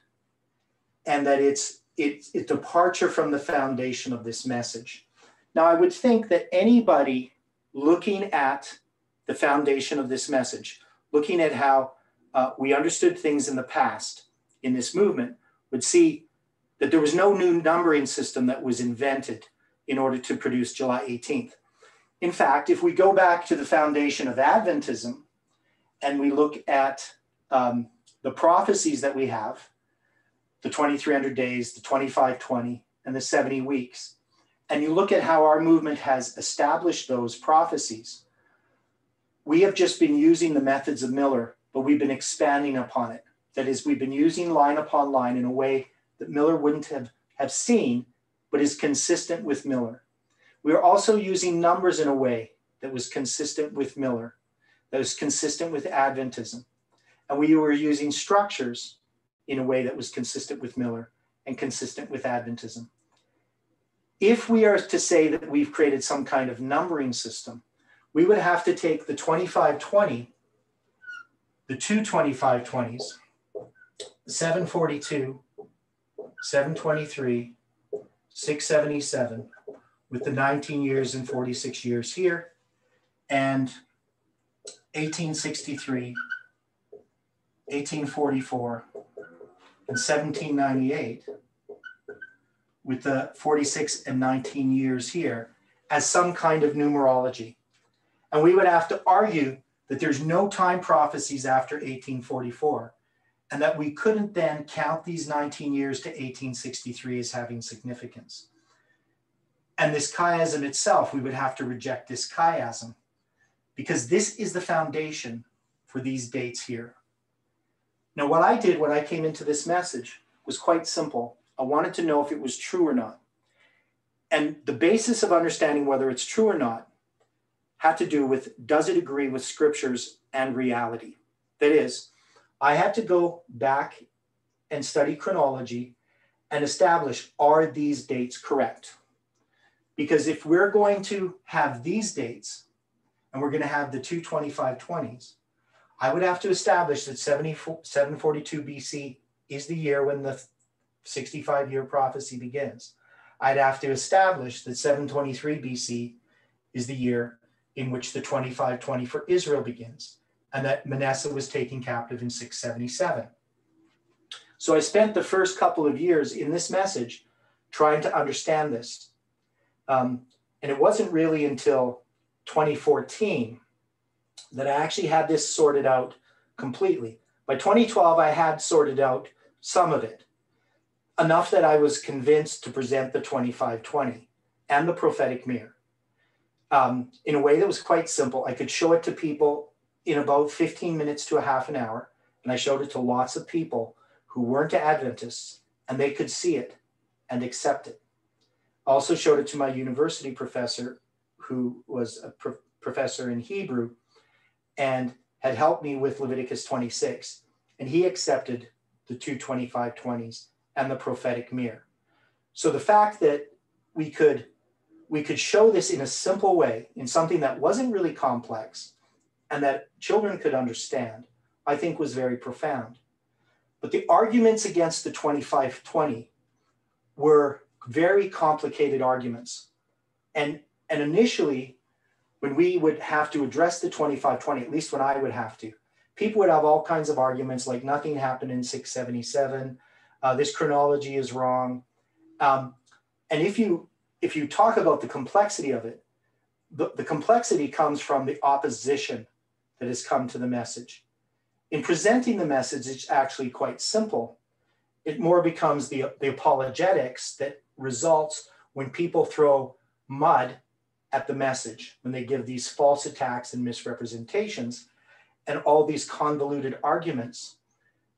and that it's a departure from the foundation of this message. Now, I would think that anybody looking at the foundation of this message, looking at how we understood things in the past in this movement, would see that there was no new numbering system that was invented in order to produce July 18th. In fact, if we go back to the foundation of Adventism and we look at the prophecies that we have, the 2300 days, the 2520, and the 70 weeks, and you look at how our movement has established those prophecies, we have just been using the methods of Miller, but we've been expanding upon it. That is, we've been using line upon line in a way that Miller wouldn't have seen, but is consistent with Miller. We are also using numbers in a way that was consistent with Miller, that was consistent with Adventism. And we were using structures in a way that was consistent with Miller and consistent with Adventism. If we are to say that we've created some kind of numbering system, we would have to take the 2520, the two 2520s, 742, 723, 677, with the 19 years and 46 years here, and 1863, 1844, and 1798, with the 46 and 19 years here, as some kind of numerology. And we would have to argue that there's no time prophecies after 1844, and that we couldn't then count these 19 years to 1863 as having significance. And this chiasm itself, we would have to reject this chiasm, because this is the foundation for these dates here. Now, what I did when I came into this message was quite simple. I wanted to know if it was true or not. And the basis of understanding whether it's true or not had to do with, does it agree with scriptures and reality? That is, I had to go back and study chronology and establish, are these dates correct? Because if we're going to have these dates, and we're going to have the two 2520s, I would have to establish that 742 BC is the year when the 65-year prophecy begins. I'd have to establish that 723 BC is the year in which the 2520 for Israel begins, and that Manasseh was taken captive in 677. So I spent the first couple of years in this message trying to understand this. And it wasn't really until 2014 that I actually had this sorted out completely. By 2012, I had sorted out some of it, enough that I was convinced to present the 2520 and the prophetic mirror in a way that was quite simple. I could show it to people in about 15 minutes to a half an hour, and I showed it to lots of people who weren't Adventists, and they could see it and accept it. I also showed it to my university professor, who was a professor in Hebrew and had helped me with Leviticus 26, and he accepted the two 2520s and the prophetic mirror. So the fact that we could show this in a simple way, in something that wasn't really complex and that children could understand, I think was very profound. But the arguments against the 2520 were very complicated arguments. And initially, when we would have to address the 2520, at least when I would have to, people would have all kinds of arguments like nothing happened in 677, this chronology is wrong. And if you talk about the complexity of it, the complexity comes from the opposition that has come to the message. In presenting the message, it's actually quite simple. It more becomes the apologetics that results when people throw mud at the message, when they give these false attacks and misrepresentations and all these convoluted arguments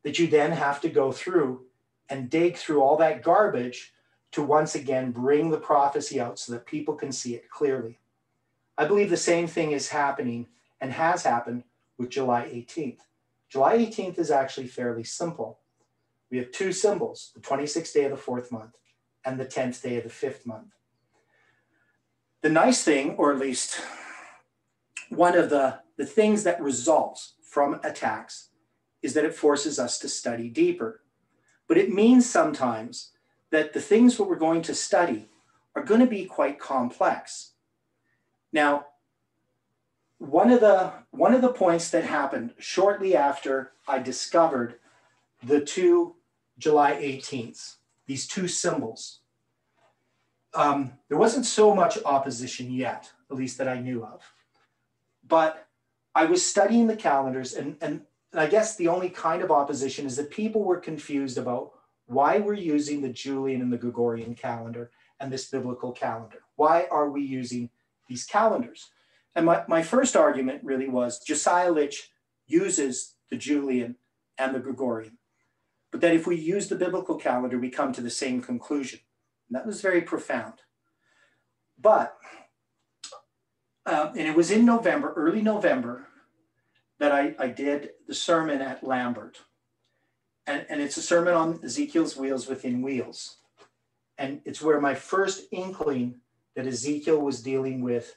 that you then have to go through and dig through all that garbage to once again bring the prophecy out so that people can see it clearly. I believe the same thing is happening and has happened with July 18th. July 18th is actually fairly simple. We have two symbols, the 26th day of the 4th month and the 10th day of the 5th month. The nice thing, or at least one of the things that results from attacks, is that it forces us to study deeper. But it means sometimes that the things that we're going to study are going to be quite complex. Now, one of the points that happened shortly after I discovered the two July 18ths, these two symbols, there wasn't so much opposition yet, at least that I knew of. But I was studying the calendars, and I guess the only kind of opposition is that people were confused about why we're using the Julian and the Gregorian calendar and this biblical calendar. Why are we using these calendars? And my first argument really was Josiah Litch uses the Julian and the Gregorian, but that if we use the biblical calendar, we come to the same conclusion. And that was very profound. But, and it was in November, early November, that I did the sermon at Lambert. And it's a sermon on Ezekiel's wheels within wheels. And it's where my first inkling that Ezekiel was dealing with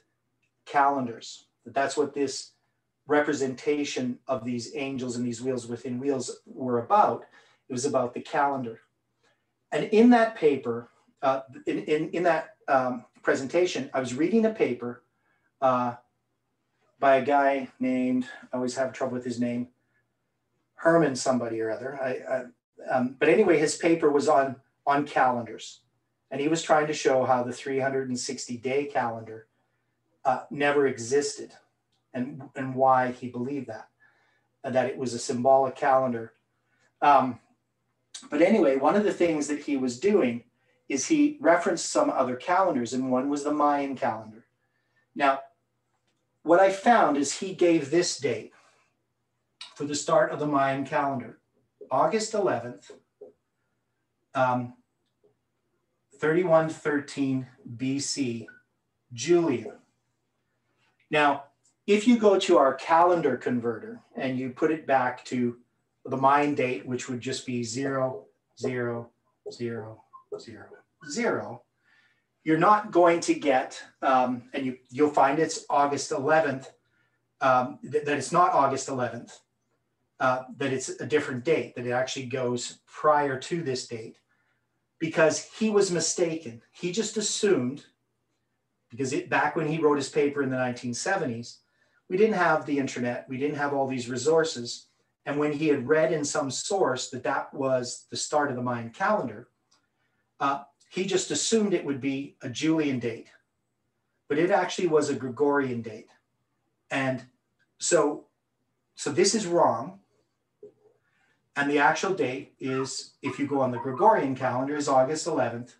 calendars, that's what this representation of these angels and these wheels within wheels were about. It was about the calendar. And in that paper, in that presentation, I was reading a paper by a guy named, I always have trouble with his name, Herman somebody or other. But anyway, his paper was on calendars. And he was trying to show how the 360-day calendar never existed and why he believed that, and that it was a symbolic calendar. But anyway, one of the things that he was doing is he referenced some other calendars, and one was the Mayan calendar. Now, what I found is he gave this date for the start of the Mayan calendar, August 11th, 3113 BC, Julian. Now, if you go to our calendar converter and you put it back to the Mayan date, which would just be 0, 0, 0, 0, 0, you're not going to get, and you'll find it's August 11th, that it's not August 11th, that it's a different date, that it actually goes prior to this date, because he was mistaken. He just assumed, because back when he wrote his paper in the 1970s, we didn't have the internet, we didn't have all these resources. And when he had read in some source that that was the start of the Mayan calendar, he just assumed it would be a Julian date, but it actually was a Gregorian date. And so this is wrong. And the actual date is, if you go on the Gregorian calendar, is August 11th.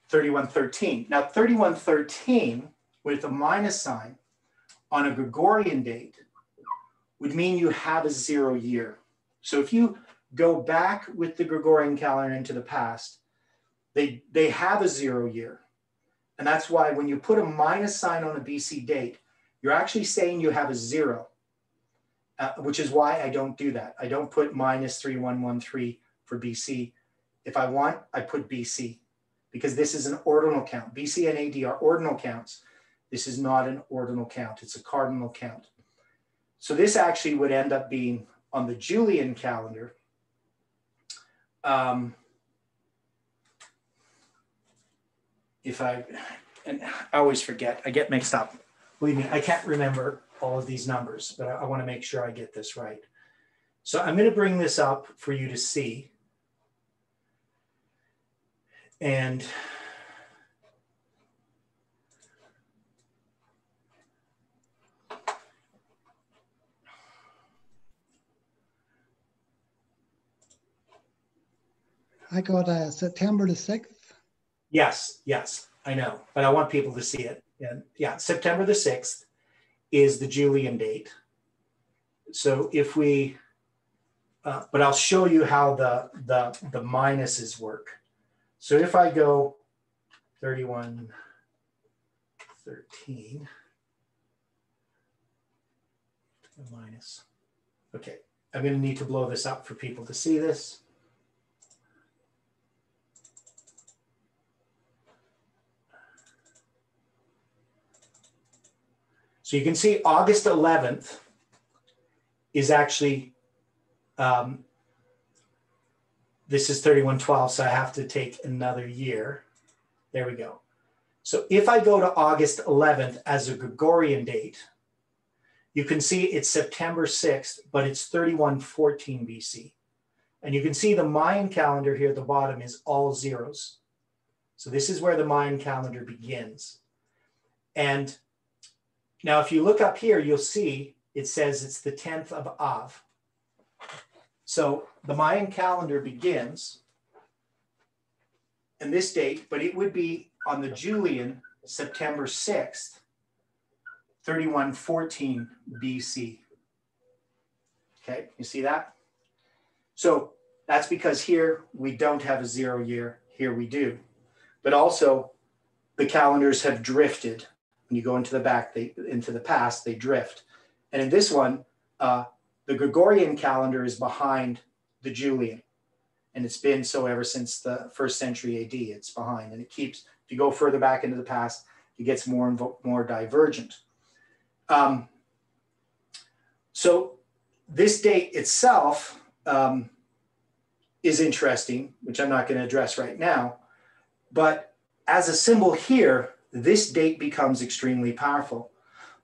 3113. Now 3113 with a minus sign on a Gregorian date would mean you have a 0 year. So if you go back with the Gregorian calendar into the past, they have a 0 year. And that's why when you put a minus sign on a BC date, you're actually saying you have a 0, which is why I don't do that. I don't put minus 3113 for BC. If I want, I put BC, because this is an ordinal count. BC and AD are ordinal counts. This is not an ordinal count. It's a cardinal count. So this actually would end up being on the Julian calendar. And I always forget, I get mixed up. Believe me, I can't remember all of these numbers, but I want to make sure I get this right. So I'm going to bring this up for you to see. And I got September the 6th. Yes, I know, but I want people to see it. And yeah, September the 6th is the Julian date. So if we, but I'll show you how the minuses work. So if I go 3113 minus, okay, I'm going to need to blow this up for people to see this. So you can see August 11th is actually, this is 3112, so I have to take another year. There we go. So if I go to August 11th as a Gregorian date, you can see it's September 6th, but it's 3114 BC. And you can see the Mayan calendar here at the bottom is all zeros. So this is where the Mayan calendar begins. And now, if you look up here, you'll see it says it's the 10th of Av. So the Mayan calendar begins in this date, but it would be on the Julian September 6th, 3114 BC. Okay, you see that? So that's because here we don't have a 0 year, here we do. But also the calendars have drifted. When you go into the back, into the past, they drift. And in this one, the Gregorian calendar is behind the Julian. And it's been so ever since the 1st century AD, it's behind. And it keeps, if you go further back into the past, it gets more and more divergent. So this date itself is interesting, which I'm not going to address right now. But as a symbol here, this date becomes extremely powerful.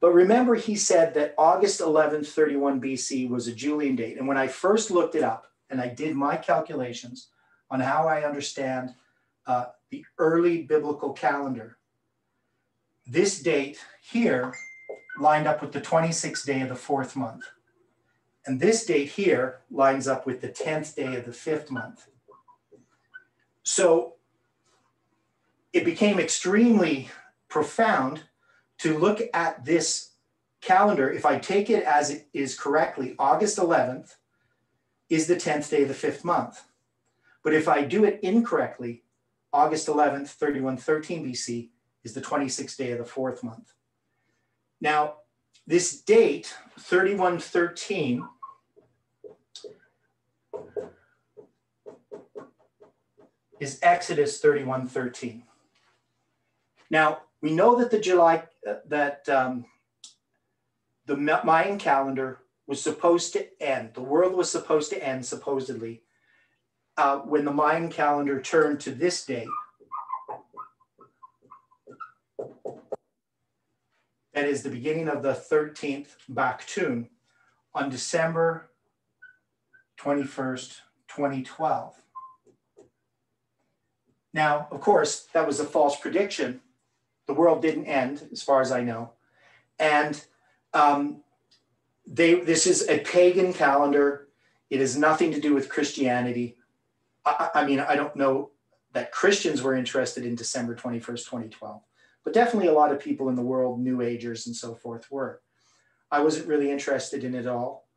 But remember, he said that August 11th, 31 BC was a Julian date. And when I first looked it up and I did my calculations on how I understand the early biblical calendar, this date here lined up with the 26th day of the 4th month. And this date here lines up with the 10th day of the 5th month. So it became extremely profound to look at this calendar. If I take it as it is correctly, August 11th is the 10th day of the 5th month. But if I do it incorrectly, August 11th, 3113 BC is the 26th day of the 4th month. Now, this date, 3113, is Exodus 31:13. Now, we know that the Mayan calendar was supposed to end. The world was supposed to end, supposedly, when the Mayan calendar turned to this date. That is the beginning of the 13th Baktun on December 21st, 2012. Now, of course, that was a false prediction. The world didn't end, as far as I know. And this is a pagan calendar. It has nothing to do with Christianity. I mean, I don't know that Christians were interested in December 21st, 2012, but definitely a lot of people in the world, New Agers and so forth, were. I wasn't really interested in it all,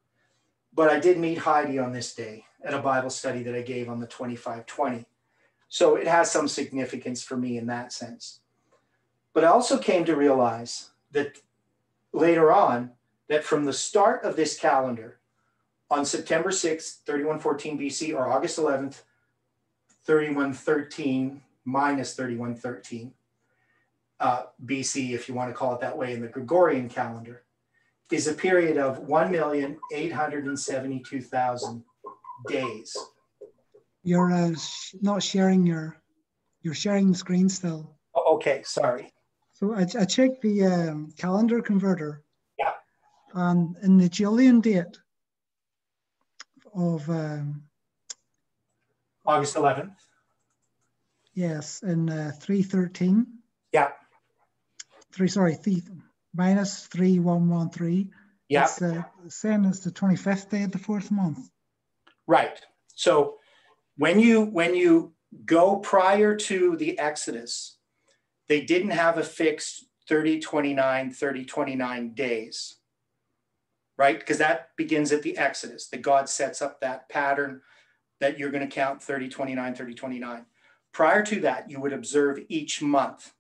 but I did meet Heidi on this day at a Bible study that I gave on the 25/20. So it has some significance for me in that sense. But I also came to realize that later on, that from the start of this calendar, on September 6th, 3114 BC, or August 11th, 3113 minus 3113 BC, if you want to call it that way, in the Gregorian calendar, is a period of 1,872,000 days. You're not sharing you're sharing the screen still. Oh, okay, sorry. So I checked the calendar converter. Yeah. And in the Julian date of August 11th. Yes, in 313. Yeah. Minus 3113. Yeah. It's saying it's the 25th day of the 4th month. Right. So when you go prior to the Exodus, they didn't have a fixed 30-29 days, right? Because that begins at the Exodus, that God sets up that pattern that you're going to count 30-29. Prior to that, you would observe each month.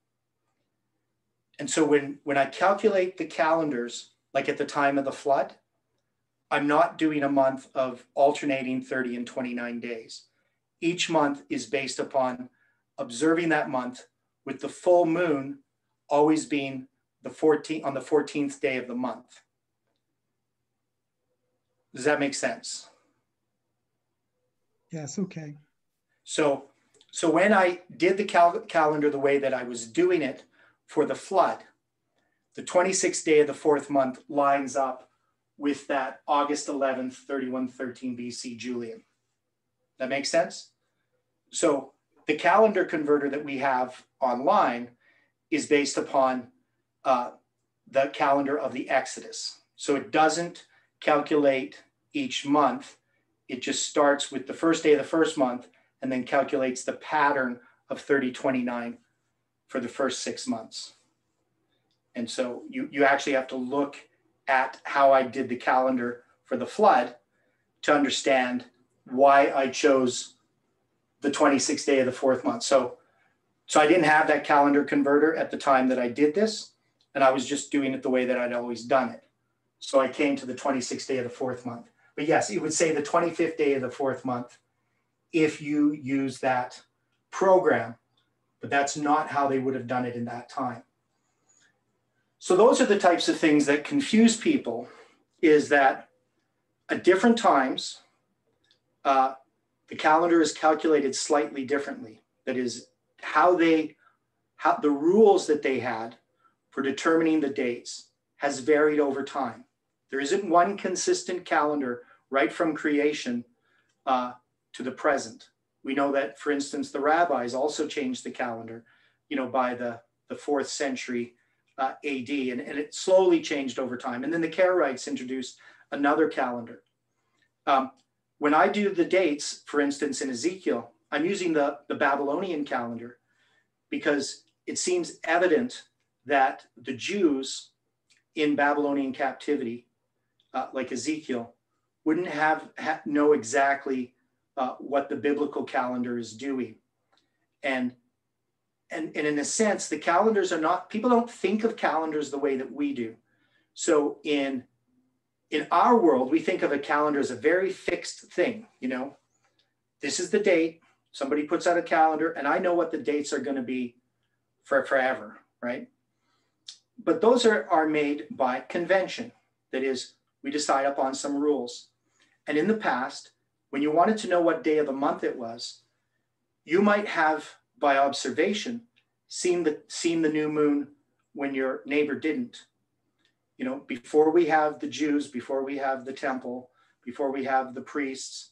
And so when I calculate the calendars, like at the time of the flood, I'm not doing a month of alternating 30 and 29 days. Each month is based upon observing that month, with the full moon always being on the 14th day of the month. Does that make sense? Yes, okay. So when I did the calendar the way that I was doing it for the flood, the 26th day of the 4th month lines up with that August 11th, 3113 BC Julian. That makes sense? So the calendar converter that we have online is based upon the calendar of the Exodus. So it doesn't calculate each month. It just starts with the first day of the first month and then calculates the pattern of 30-29 for the first 6 months. And so you actually have to look at how I did the calendar for the flood to understand why I chose the 26th day of the 4th month. So I didn't have that calendar converter at the time that I did this, and I was just doing it the way that I'd always done it. So I came to the 26th day of the 4th month. But yes, it would say the 25th day of the 4th month if you use that program, but that's not how they would have done it in that time. So those are the types of things that confuse people, is that at different times, the calendar is calculated slightly differently. That is, the rules that they had for determining the dates has varied over time. There isn't one consistent calendar right from creation to the present. We know that, for instance, the rabbis also changed the calendar, by the 4th century AD, and it slowly changed over time. And then the Karaites introduced another calendar When I do the dates, for instance, in Ezekiel, I'm using the Babylonian calendar because it seems evident that the Jews in Babylonian captivity, like Ezekiel, wouldn't know exactly what the biblical calendar is doing. And in a sense, the calendars are not, people don't think of calendars the way that we do. So in our world, we think of a calendar as a very fixed thing. You know, this is the date, somebody puts out a calendar, and I know what the dates are going to be for forever, right? But those are made by convention. That is, we decide upon some rules. And in the past, when you wanted to know what day of the month it was, you might have, by observation, seen the new moon when your neighbor didn't. You know, before we have the Jews, before we have the temple, before we have the priests,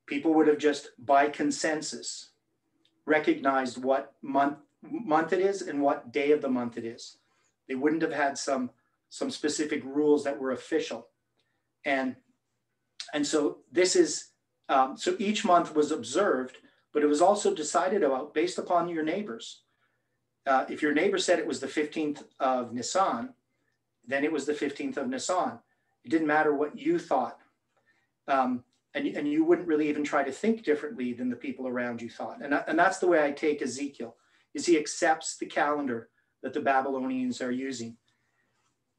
people would have just, by consensus, recognized what month it is and what day of the month it is. They wouldn't have had some specific rules that were official. And so this is, so each month was observed, but it was also decided about based upon your neighbors. If your neighbor said it was the 15th of Nisan, then it was the 15th of Nisan. It didn't matter what you thought. And you wouldn't really even try to think differently than the people around you thought. And that's the way I take Ezekiel, is he accepts the calendar that the Babylonians are using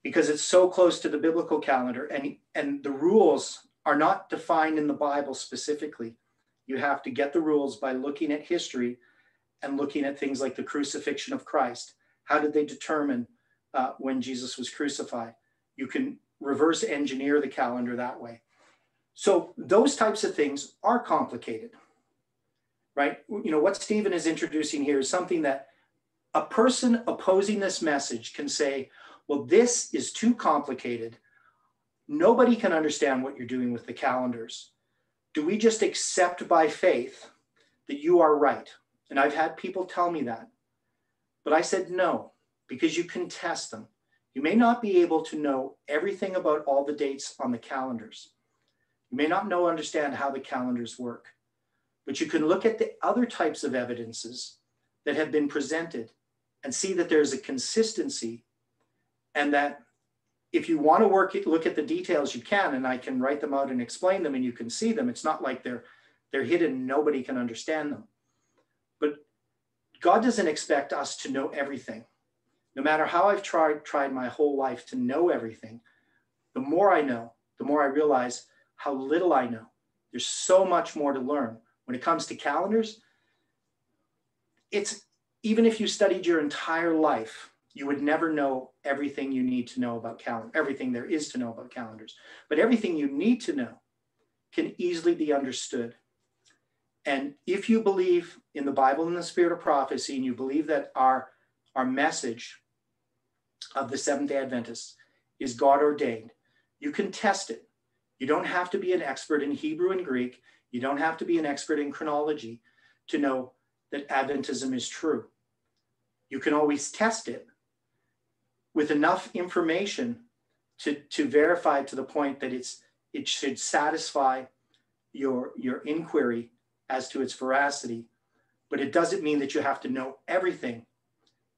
because it's so close to the biblical calendar, and the rules are not defined in the Bible specifically. You have to get the rules by looking at history and looking at things like the crucifixion of Christ. How did they determine when Jesus was crucified? You can reverse engineer the calendar that way. So those types of things are complicated, right? You know, what Stephen is introducing here is something that a person opposing this message can say, well, this is too complicated. Nobody can understand what you're doing with the calendars. Do we just accept by faith that you are right? And I've had people tell me that. But I said no, because you can test them. You may not be able to know everything about all the dates on the calendars. You may not understand how the calendars work. But you can look at the other types of evidences that have been presented and see that there's a consistency, and that if you want to look at the details, you can, and I can write them out and explain them and you can see them. It's not like they're hidden, nobody can understand them. But God doesn't expect us to know everything. No matter how I've tried my whole life to know everything, the more I know, the more I realize how little I know. There's so much more to learn. When it comes to calendars, it's, even if you studied your entire life, you would never know everything you need to know about calendar, everything there is to know about calendars. But everything you need to know can easily be understood. And if you believe in the Bible and the spirit of prophecy, and you believe that our message of the Seventh-day Adventists is God ordained, you can test it. You don't have to be an expert in Hebrew and Greek. You don't have to be an expert in chronology to know that Adventism is true. You can always test it with enough information to verify to the point that it should satisfy your inquiry as to its veracity. But it doesn't mean that you have to know everything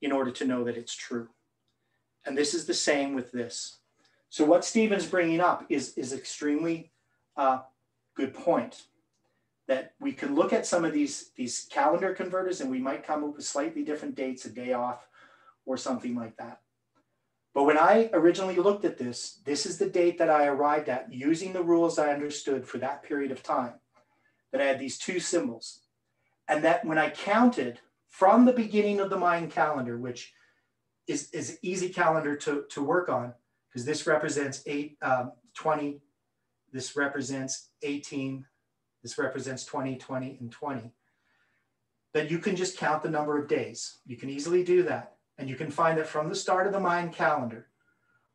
in order to know that it's true. And this is the same with this. So what Stephen's bringing up is extremely good point, that we can look at some of these calendar converters and we might come up with slightly different dates, a day off or something like that. But when I originally looked at this is the date that I arrived at using the rules I understood for that period of time, that I had these two symbols. And that when I counted from the beginning of the Mayan calendar, which is an easy calendar to work on, because this represents 20, this represents 18, this represents 20, 20, and 20. That you can just count the number of days. You can easily do that. And you can find that from the start of the Mayan calendar,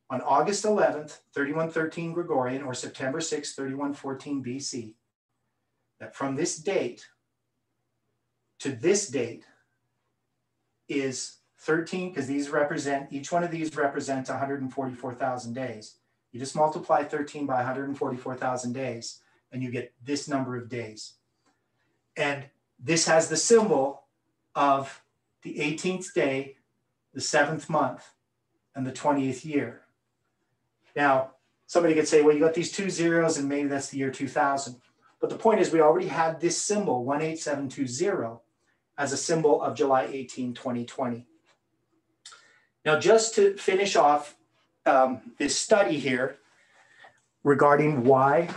on August 11th, 3113 Gregorian, or September 6th, 3114 BC, that from this date to this date is 13, because each one of these represents 144,000 days, You just multiply 13 by 144,000 days, and you get this number of days. And this has the symbol of the 18th day, the 7th month, and the 20th year. Now, somebody could say, well, you got these 2 zeros, and maybe that's the year 2000. But the point is, we already had this symbol, 18720, as a symbol of July 18, 2020. Now, just to finish off this study here regarding why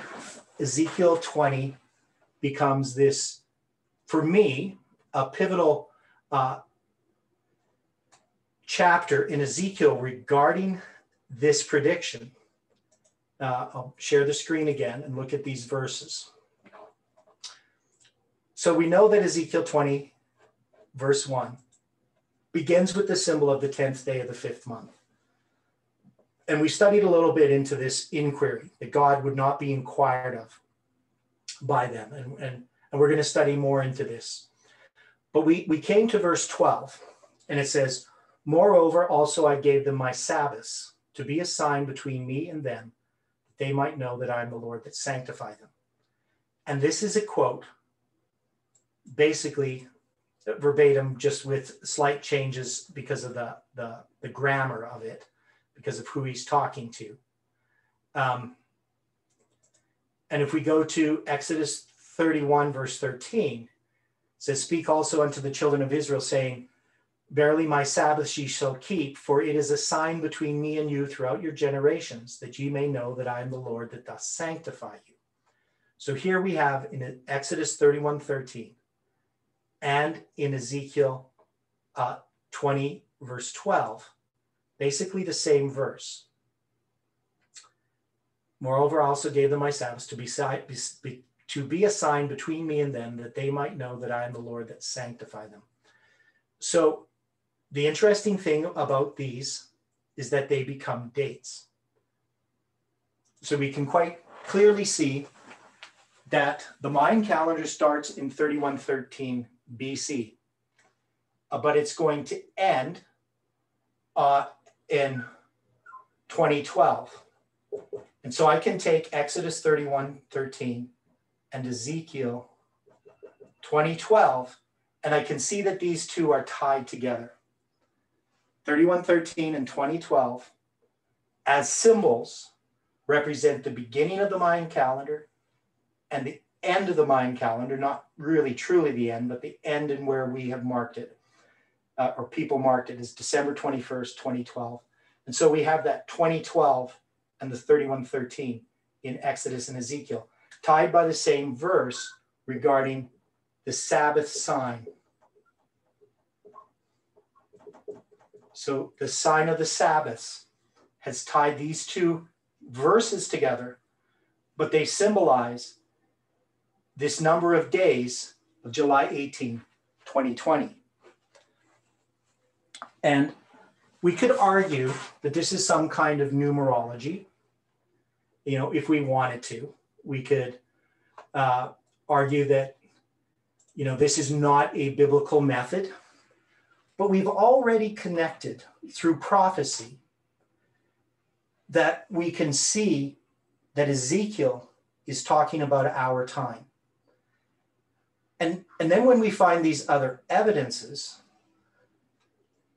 Ezekiel 20 becomes this, for me, a pivotal chapter in Ezekiel regarding this prediction. I'll share the screen again and look at these verses. So we know that Ezekiel 20, verse 1, begins with the symbol of the 10th day of the 5th month. And we studied a little bit into this inquiry, that God would not be inquired of by them. And we're going to study more into this. But we came to verse 12, and it says, moreover, also I gave them my Sabbaths to be a sign between me and them, that they might know that I am the Lord that sanctify them. And this is a quote, basically verbatim, just with slight changes because of the grammar of it, because of who he's talking to. And if we go to Exodus 31, verse 13, it says, speak also unto the children of Israel, saying, verily my Sabbaths ye shall keep, for it is a sign between me and you throughout your generations, that ye may know that I am the Lord that doth sanctify you. So here we have in Exodus 31, 13, and in Ezekiel 20, verse 12, basically the same verse. Moreover, I also gave them my Sabbaths to be a sign between me and them, that they might know that I am the Lord that sanctify them. So the interesting thing about these is that they become dates. So we can quite clearly see that the Mayan calendar starts in 3113 BC, but it's going to end in 2012. And so I can take Exodus 31:13 and Ezekiel 20:12, and I can see that these two are tied together. 31:13 and 20:12 as symbols represent the beginning of the Mayan calendar and the end of the Mayan calendar, not really truly the end, but the end in where we have marked it, or people marked it as December 21st, 2012. And so we have that 2012 and the 31:13 in Exodus and Ezekiel, tied by the same verse regarding the Sabbath sign. So the sign of the Sabbaths has tied these two verses together, but they symbolize this number of days of July 18, 2020. And we could argue that this is some kind of numerology. You know, if we wanted to, we could argue that, you know, this is not a biblical method, but we've already connected through prophecy that we can see that Ezekiel is talking about our time. And then when we find these other evidences,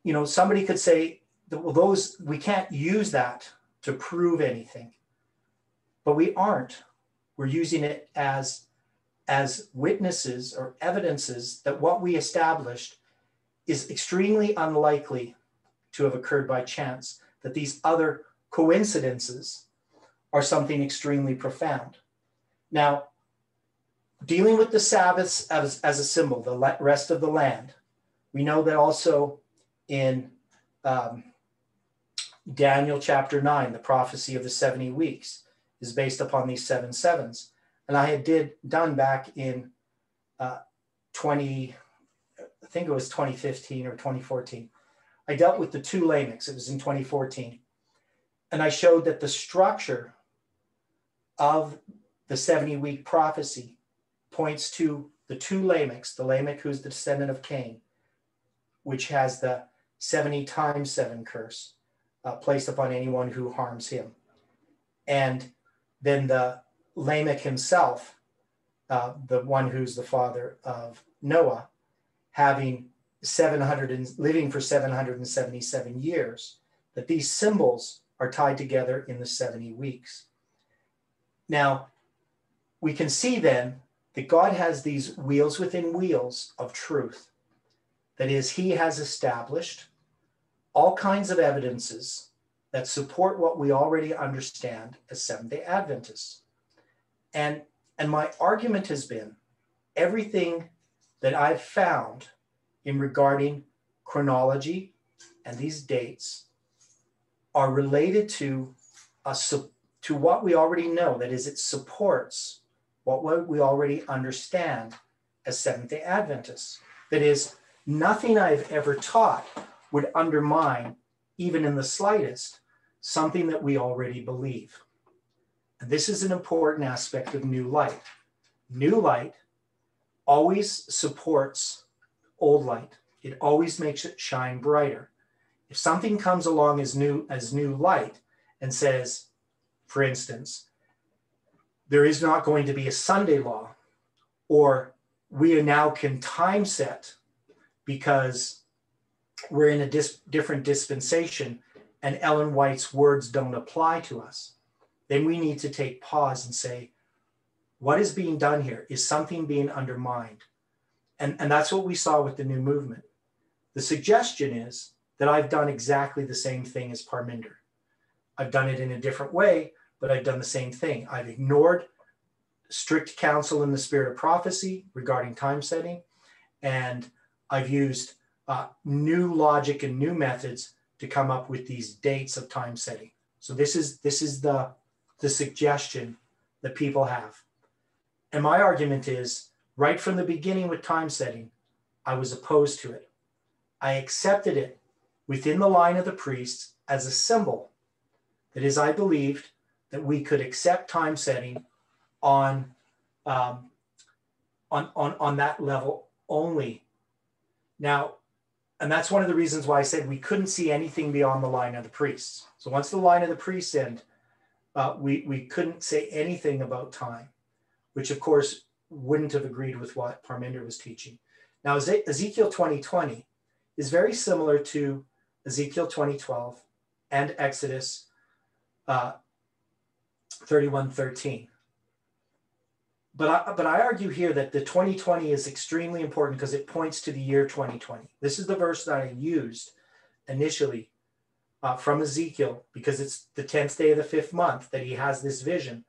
you know, somebody could say, well, those, we can't use that to prove anything, but we aren't. We're using it as witnesses or evidences that what we established is extremely unlikely to have occurred by chance, that these other coincidences are something extremely profound. Now, dealing with the Sabbaths as a symbol, the rest of the land, we know that also in Daniel chapter 9, the prophecy of the 70 weeks is based upon these 7 sevens. And I had done back in I think it was 2015 or 2014. I dealt with the 2 Lamechs. It was in 2014. And I showed that the structure of the 70-week prophecy points to the 2 Lamechs, the Lamech who's the descendant of Cain, which has the 70 times 7 curse placed upon anyone who harms him. and then the Lamech himself, the one who's the father of Noah, having living for 777 years, that these symbols are tied together in the 70 weeks. Now, we can see then that God has these wheels within wheels of truth. That is, he has established all kinds of evidences that support what we already understand as Seventh-day Adventists. And my argument has been everything that I've found in regarding chronology and these dates are related to what we already know. That is, it supports what we already understand as Seventh-day Adventists. That is, nothing I've ever taught would undermine, even in the slightest, something that we already believe. And this is an important aspect of new light. New light always supports old light. It always makes it shine brighter. If something comes along as new light and says, for instance, there is not going to be a Sunday law, or we now can time set because we're in a different dispensation and Ellen White's words don't apply to us, then we need to take pause and say, what is being done here? Is something being undermined? And that's what we saw with the new movement. The suggestion is that I've done exactly the same thing as Parminder. I've done it in a different way, but I've done the same thing. I've ignored strict counsel in the spirit of prophecy regarding time setting, and I've used new logic and new methods to come up with these dates of time setting. So this is the suggestion that people have. And my argument is, right from the beginning with time setting, I was opposed to it. I accepted it within the line of the priests as a symbol. That is, I believed that we could accept time setting on that level only. Now, and that's one of the reasons why I said we couldn't see anything beyond the line of the priests. So once the line of the priests end, we couldn't say anything about time, which of course wouldn't have agreed with what Parminder was teaching. Now, Ezekiel 20:20 is very similar to Ezekiel 20:12 and Exodus 31:13. But I argue here that the 2020 is extremely important because it points to the year 2020. This is the verse that I used initially from Ezekiel, because it's the 10th day of the 5th month that he has this vision.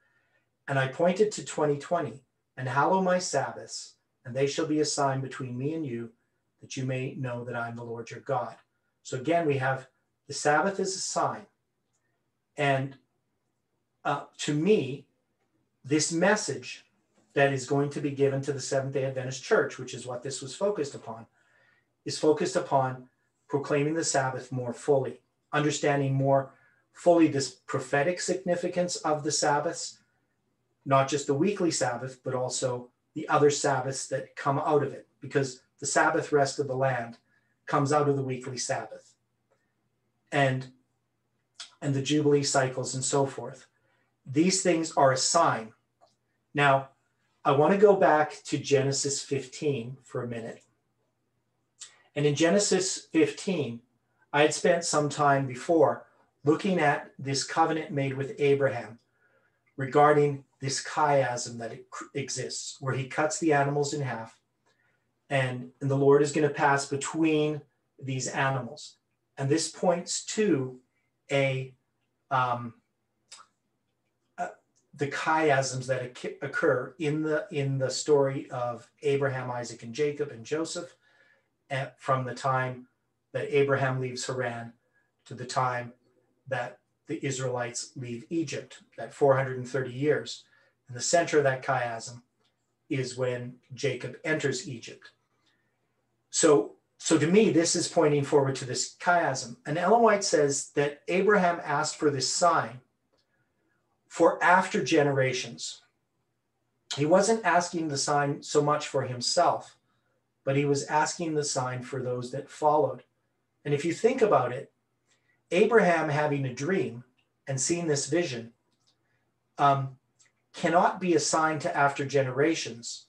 And I pointed to 2020, and hallow my Sabbaths, and they shall be a sign between me and you, that you may know that I'm the Lord your God. So again, we have the Sabbath as a sign. And to me, this message that is going to be given to the Seventh-day Adventist Church, which is what this was focused upon, is focused upon proclaiming the Sabbath more fully, understanding more fully this prophetic significance of the Sabbaths, not just the weekly Sabbath, but also the other Sabbaths that come out of it, because the Sabbath rest of the land comes out of the weekly Sabbath, and the Jubilee cycles and so forth. These things are a sign. Now, I want to go back to Genesis 15 for a minute. And in Genesis 15, I had spent some time before looking at this covenant made with Abraham regarding this chiasm that exists, where he cuts the animals in half, and the Lord is going to pass between these animals. And this points to the chiasms that occur in the story of Abraham, Isaac, and Jacob and Joseph, from the time that Abraham leaves Haran to the time that the Israelites leave Egypt, that 430 years. And the center of that chiasm is when Jacob enters Egypt. So to me, this is pointing forward to this chiasm. And Ellen White says that Abraham asked for this sign for after generations. He wasn't asking the sign so much for himself, but he was asking the sign for those that followed. And if you think about it, Abraham having a dream and seeing this vision cannot be assigned to after generations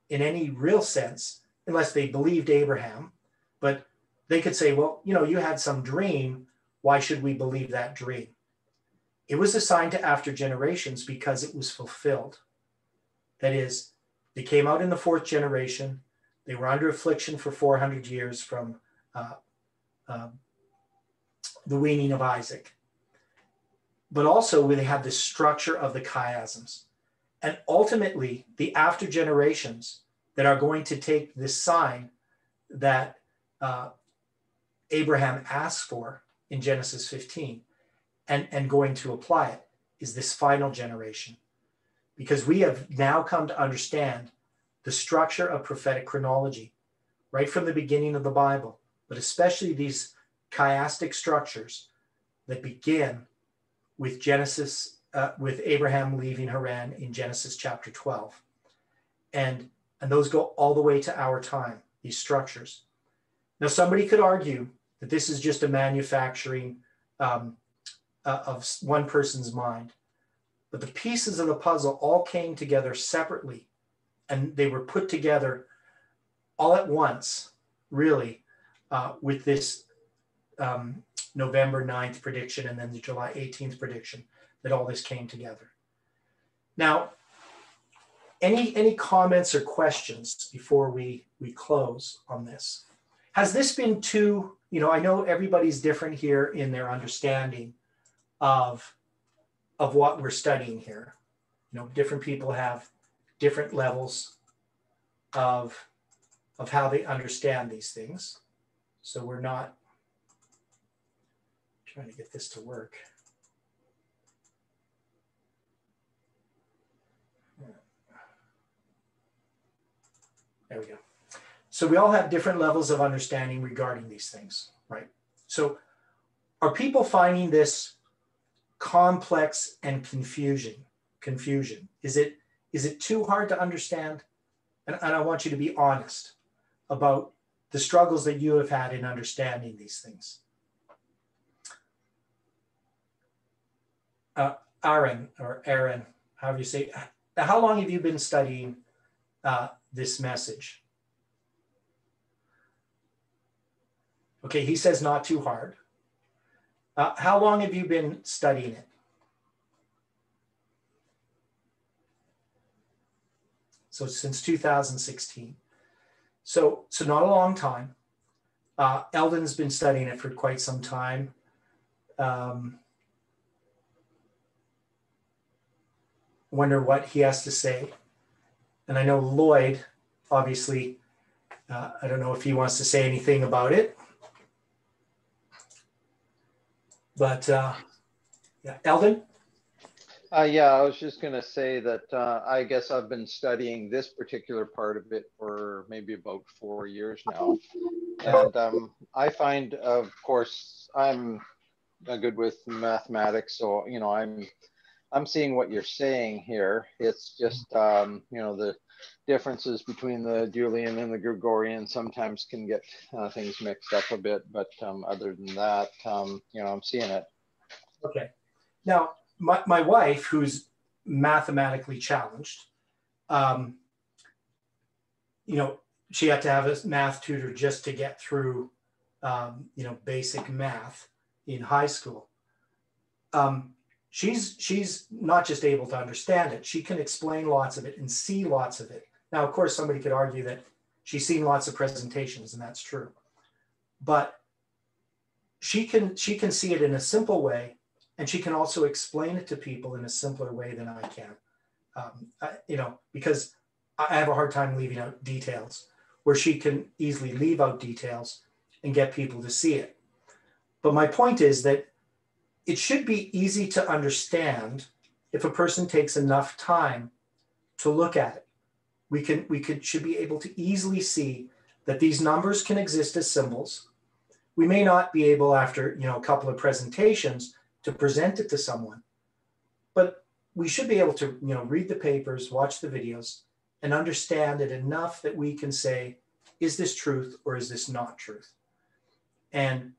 in any real sense, unless they believed Abraham. But they could say, well, you had some dream. Why should we believe that dream? It was assigned to after generations because it was fulfilled. That is, they came out in the fourth generation. They were under affliction for 400 years from the weaning of Isaac. But also they have this structure of the chiasms. And ultimately, the after generations that are going to take this sign that Abraham asked for in Genesis 15 and going to apply it is this final generation. Because we have now come to understand the structure of prophetic chronology right from the beginning of the Bible, but especially these chiastic structures that begin with Genesis, with Abraham leaving Haran in Genesis chapter 12. And those go all the way to our time, these structures. Now, somebody could argue that this is just a manufacturing of one person's mind. But the pieces of the puzzle all came together separately, and they were put together all at once, really, with this November 9th prediction and then the July 18th prediction, that all this came together. Now, any comments or questions before we close on this? Has this been too, I know everybody's different here in their understanding of what we're studying here. Different people have different levels of how they understand these things. So we're not trying to get this to work. There we go. So we all have different levels of understanding regarding these things, right? So are people finding this complex and confusion? Is it too hard to understand? And I want you to be honest about the struggles that you have had in understanding these things. Aaron, however you say, how long have you been studying this message? Okay, he says not too hard. How long have you been studying it? So since 2016. So not a long time. Eldon's been studying it for quite some time. Wonder what he has to say. And I know Lloyd, obviously, I don't know if he wants to say anything about it. But yeah, Eldon? Yeah, I was just going to say that I guess I've been studying this particular part of it for maybe about 4 years now. And I find, of course, I'm good with mathematics. So, I'm seeing what you're saying here. It's just, the differences between the Julian and the Gregorian sometimes can get things mixed up a bit. But other than that, I'm seeing it. Okay. Now, my wife, who's mathematically challenged, she had to have a math tutor just to get through, basic math in high school. She's not just able to understand it, she can explain lots of it and see lots of it. Now, of course, somebody could argue that she's seen lots of presentations, and that's true. But she can see it in a simple way, and she can also explain it to people in a simpler way than I can. Because I have a hard time leaving out details, where she can easily leave out details and get people to see it. But my point is that it should be easy to understand if a person takes enough time to look at it. We should be able to easily see that these numbers can exist as symbols. We may not be able, after a couple of presentations, to present it to someone, but we should be able to read the papers, watch the videos, and understand it enough that we can say, is this truth or is this not truth? And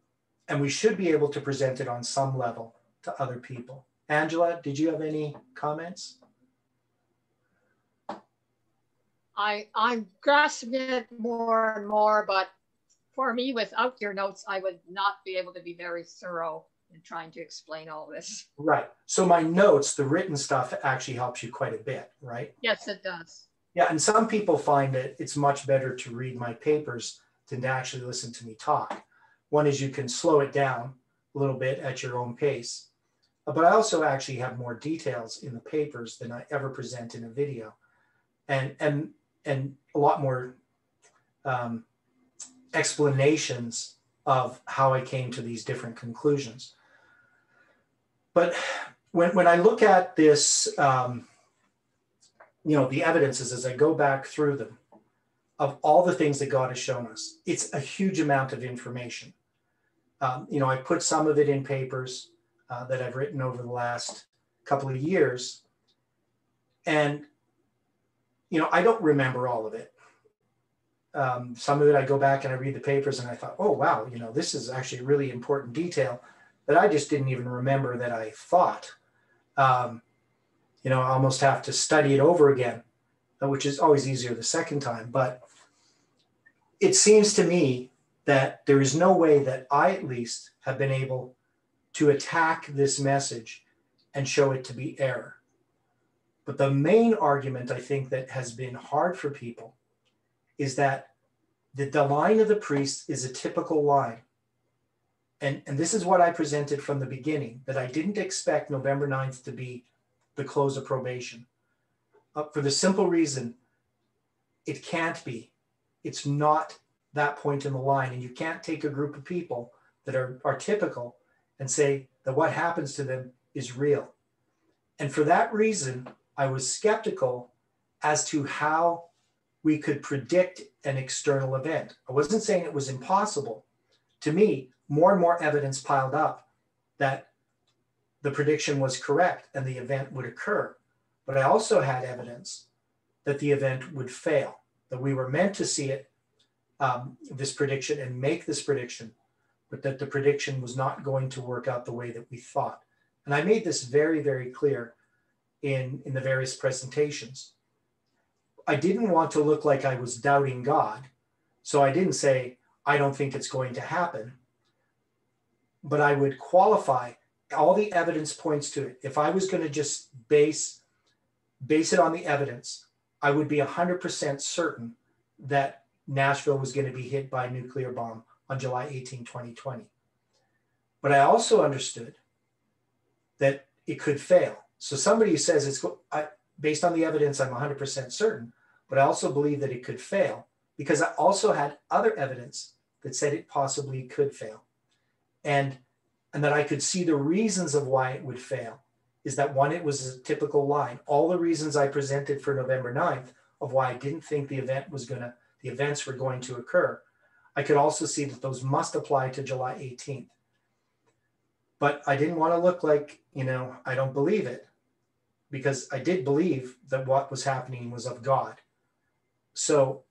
we should be able to present it on some level to other people. Angela, did you have any comments? I'm grasping it more and more, but for me, without your notes, I would not be able to be very thorough in trying to explain all this. Right. So my notes, the written stuff actually helps you quite a bit, right? Yes, it does. Yeah, and some people find that it's much better to read my papers than to actually listen to me talk. One is you can slow it down a little bit at your own pace. But I also actually have more details in the papers than I ever present in a video. And a lot more explanations of how I came to these different conclusions. But when I look at this, the evidences as I go back through them of all the things that God has shown us, it's a huge amount of information. I put some of it in papers that I've written over the last couple of years. And, I don't remember all of it. Some of it I go back and I read the papers and I thought, oh, wow, this is actually a really important detail that I just didn't even remember that I thought. I almost have to study it over again, which is always easier the second time. But it seems to me that there is no way that I at least have been able to attack this message and show it to be error. But the main argument I think that has been hard for people is that the line of the priest is a typical line. And this is what I presented from the beginning, that I didn't expect November 9th to be the close of probation. For the simple reason, it can't be. It's not that point in the line. And you can't take a group of people that are typical and say that what happens to them is real. And for that reason, I was skeptical as to how we could predict an external event. I wasn't saying it was impossible. To me, more and more evidence piled up that the prediction was correct and the event would occur. But I also had evidence that the event would fail, that we were meant to see it, this prediction, and make this prediction, but that the prediction was not going to work out the way that we thought. And I made this very, very clear in the various presentations. I didn't want to look like I was doubting God. So I didn't say, I don't think it's going to happen. But I would qualify all the evidence points to it. If I was going to just base it on the evidence, I would be 100% certain that Nashville was going to be hit by a nuclear bomb on July 18, 2020. But I also understood that it could fail. So somebody who says based on the evidence, I'm 100% certain, but I also believe that it could fail because I also had other evidence that said it possibly could fail. And that I could see the reasons of why it would fail is that one, it was a typical line. All the reasons I presented for November 9th of why I didn't think the events were going to occur. I could also see that those must apply to July 18th. But I didn't want to look like, I don't believe it, because I did believe that what was happening was of God. So,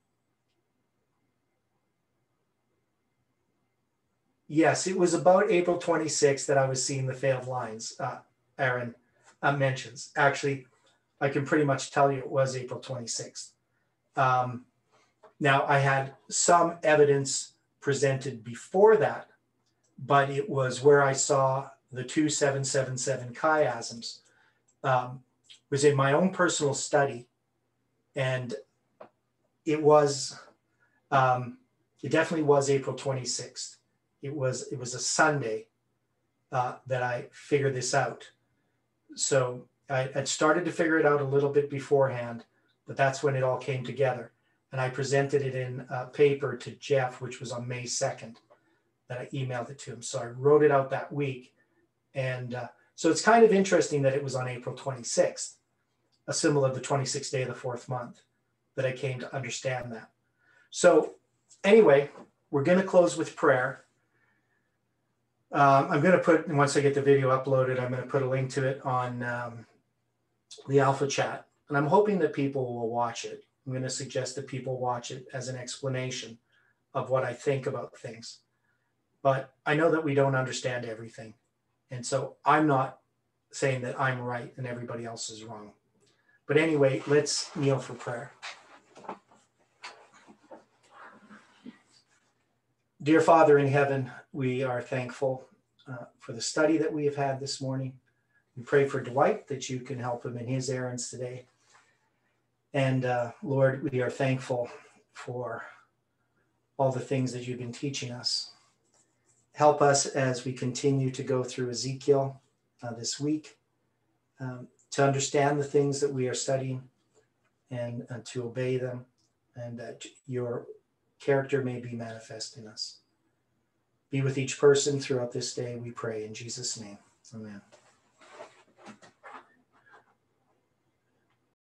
yes, it was about April 26th that I was seeing the failed lines, Aaron mentions. Actually, I can pretty much tell you it was April 26th. Now, I had some evidence presented before that, but it was where I saw the 2777 chiasms. Was in my own personal study, and it definitely was April 26th. It was a Sunday that I figured this out. So I had started to figure it out a little bit beforehand, but that's when it all came together. And I presented it in a paper to Jeff, which was on May 2nd, that I emailed it to him. So I wrote it out that week. And so it's kind of interesting that it was on April 26th, a symbol of the 26th day of the fourth month, that I came to understand that. So anyway, we're going to close with prayer. I'm going to put, once I get the video uploaded, I'm going to put a link to it on the Alpha Chat. And I'm hoping that people will watch it. I'm going to suggest that people watch it as an explanation of what I think about things. But I know that we don't understand everything. And so I'm not saying that I'm right and everybody else is wrong. But anyway, let's kneel for prayer. Dear Father in heaven, we are thankful for the study that we have had this morning. We pray for Dwight that you can help him in his errands today. And Lord, we are thankful for all the things that you've been teaching us. Help us as we continue to go through Ezekiel this week to understand the things that we are studying and to obey them, and that your character may be manifest in us. Be with each person throughout this day, we pray in Jesus' name. Amen.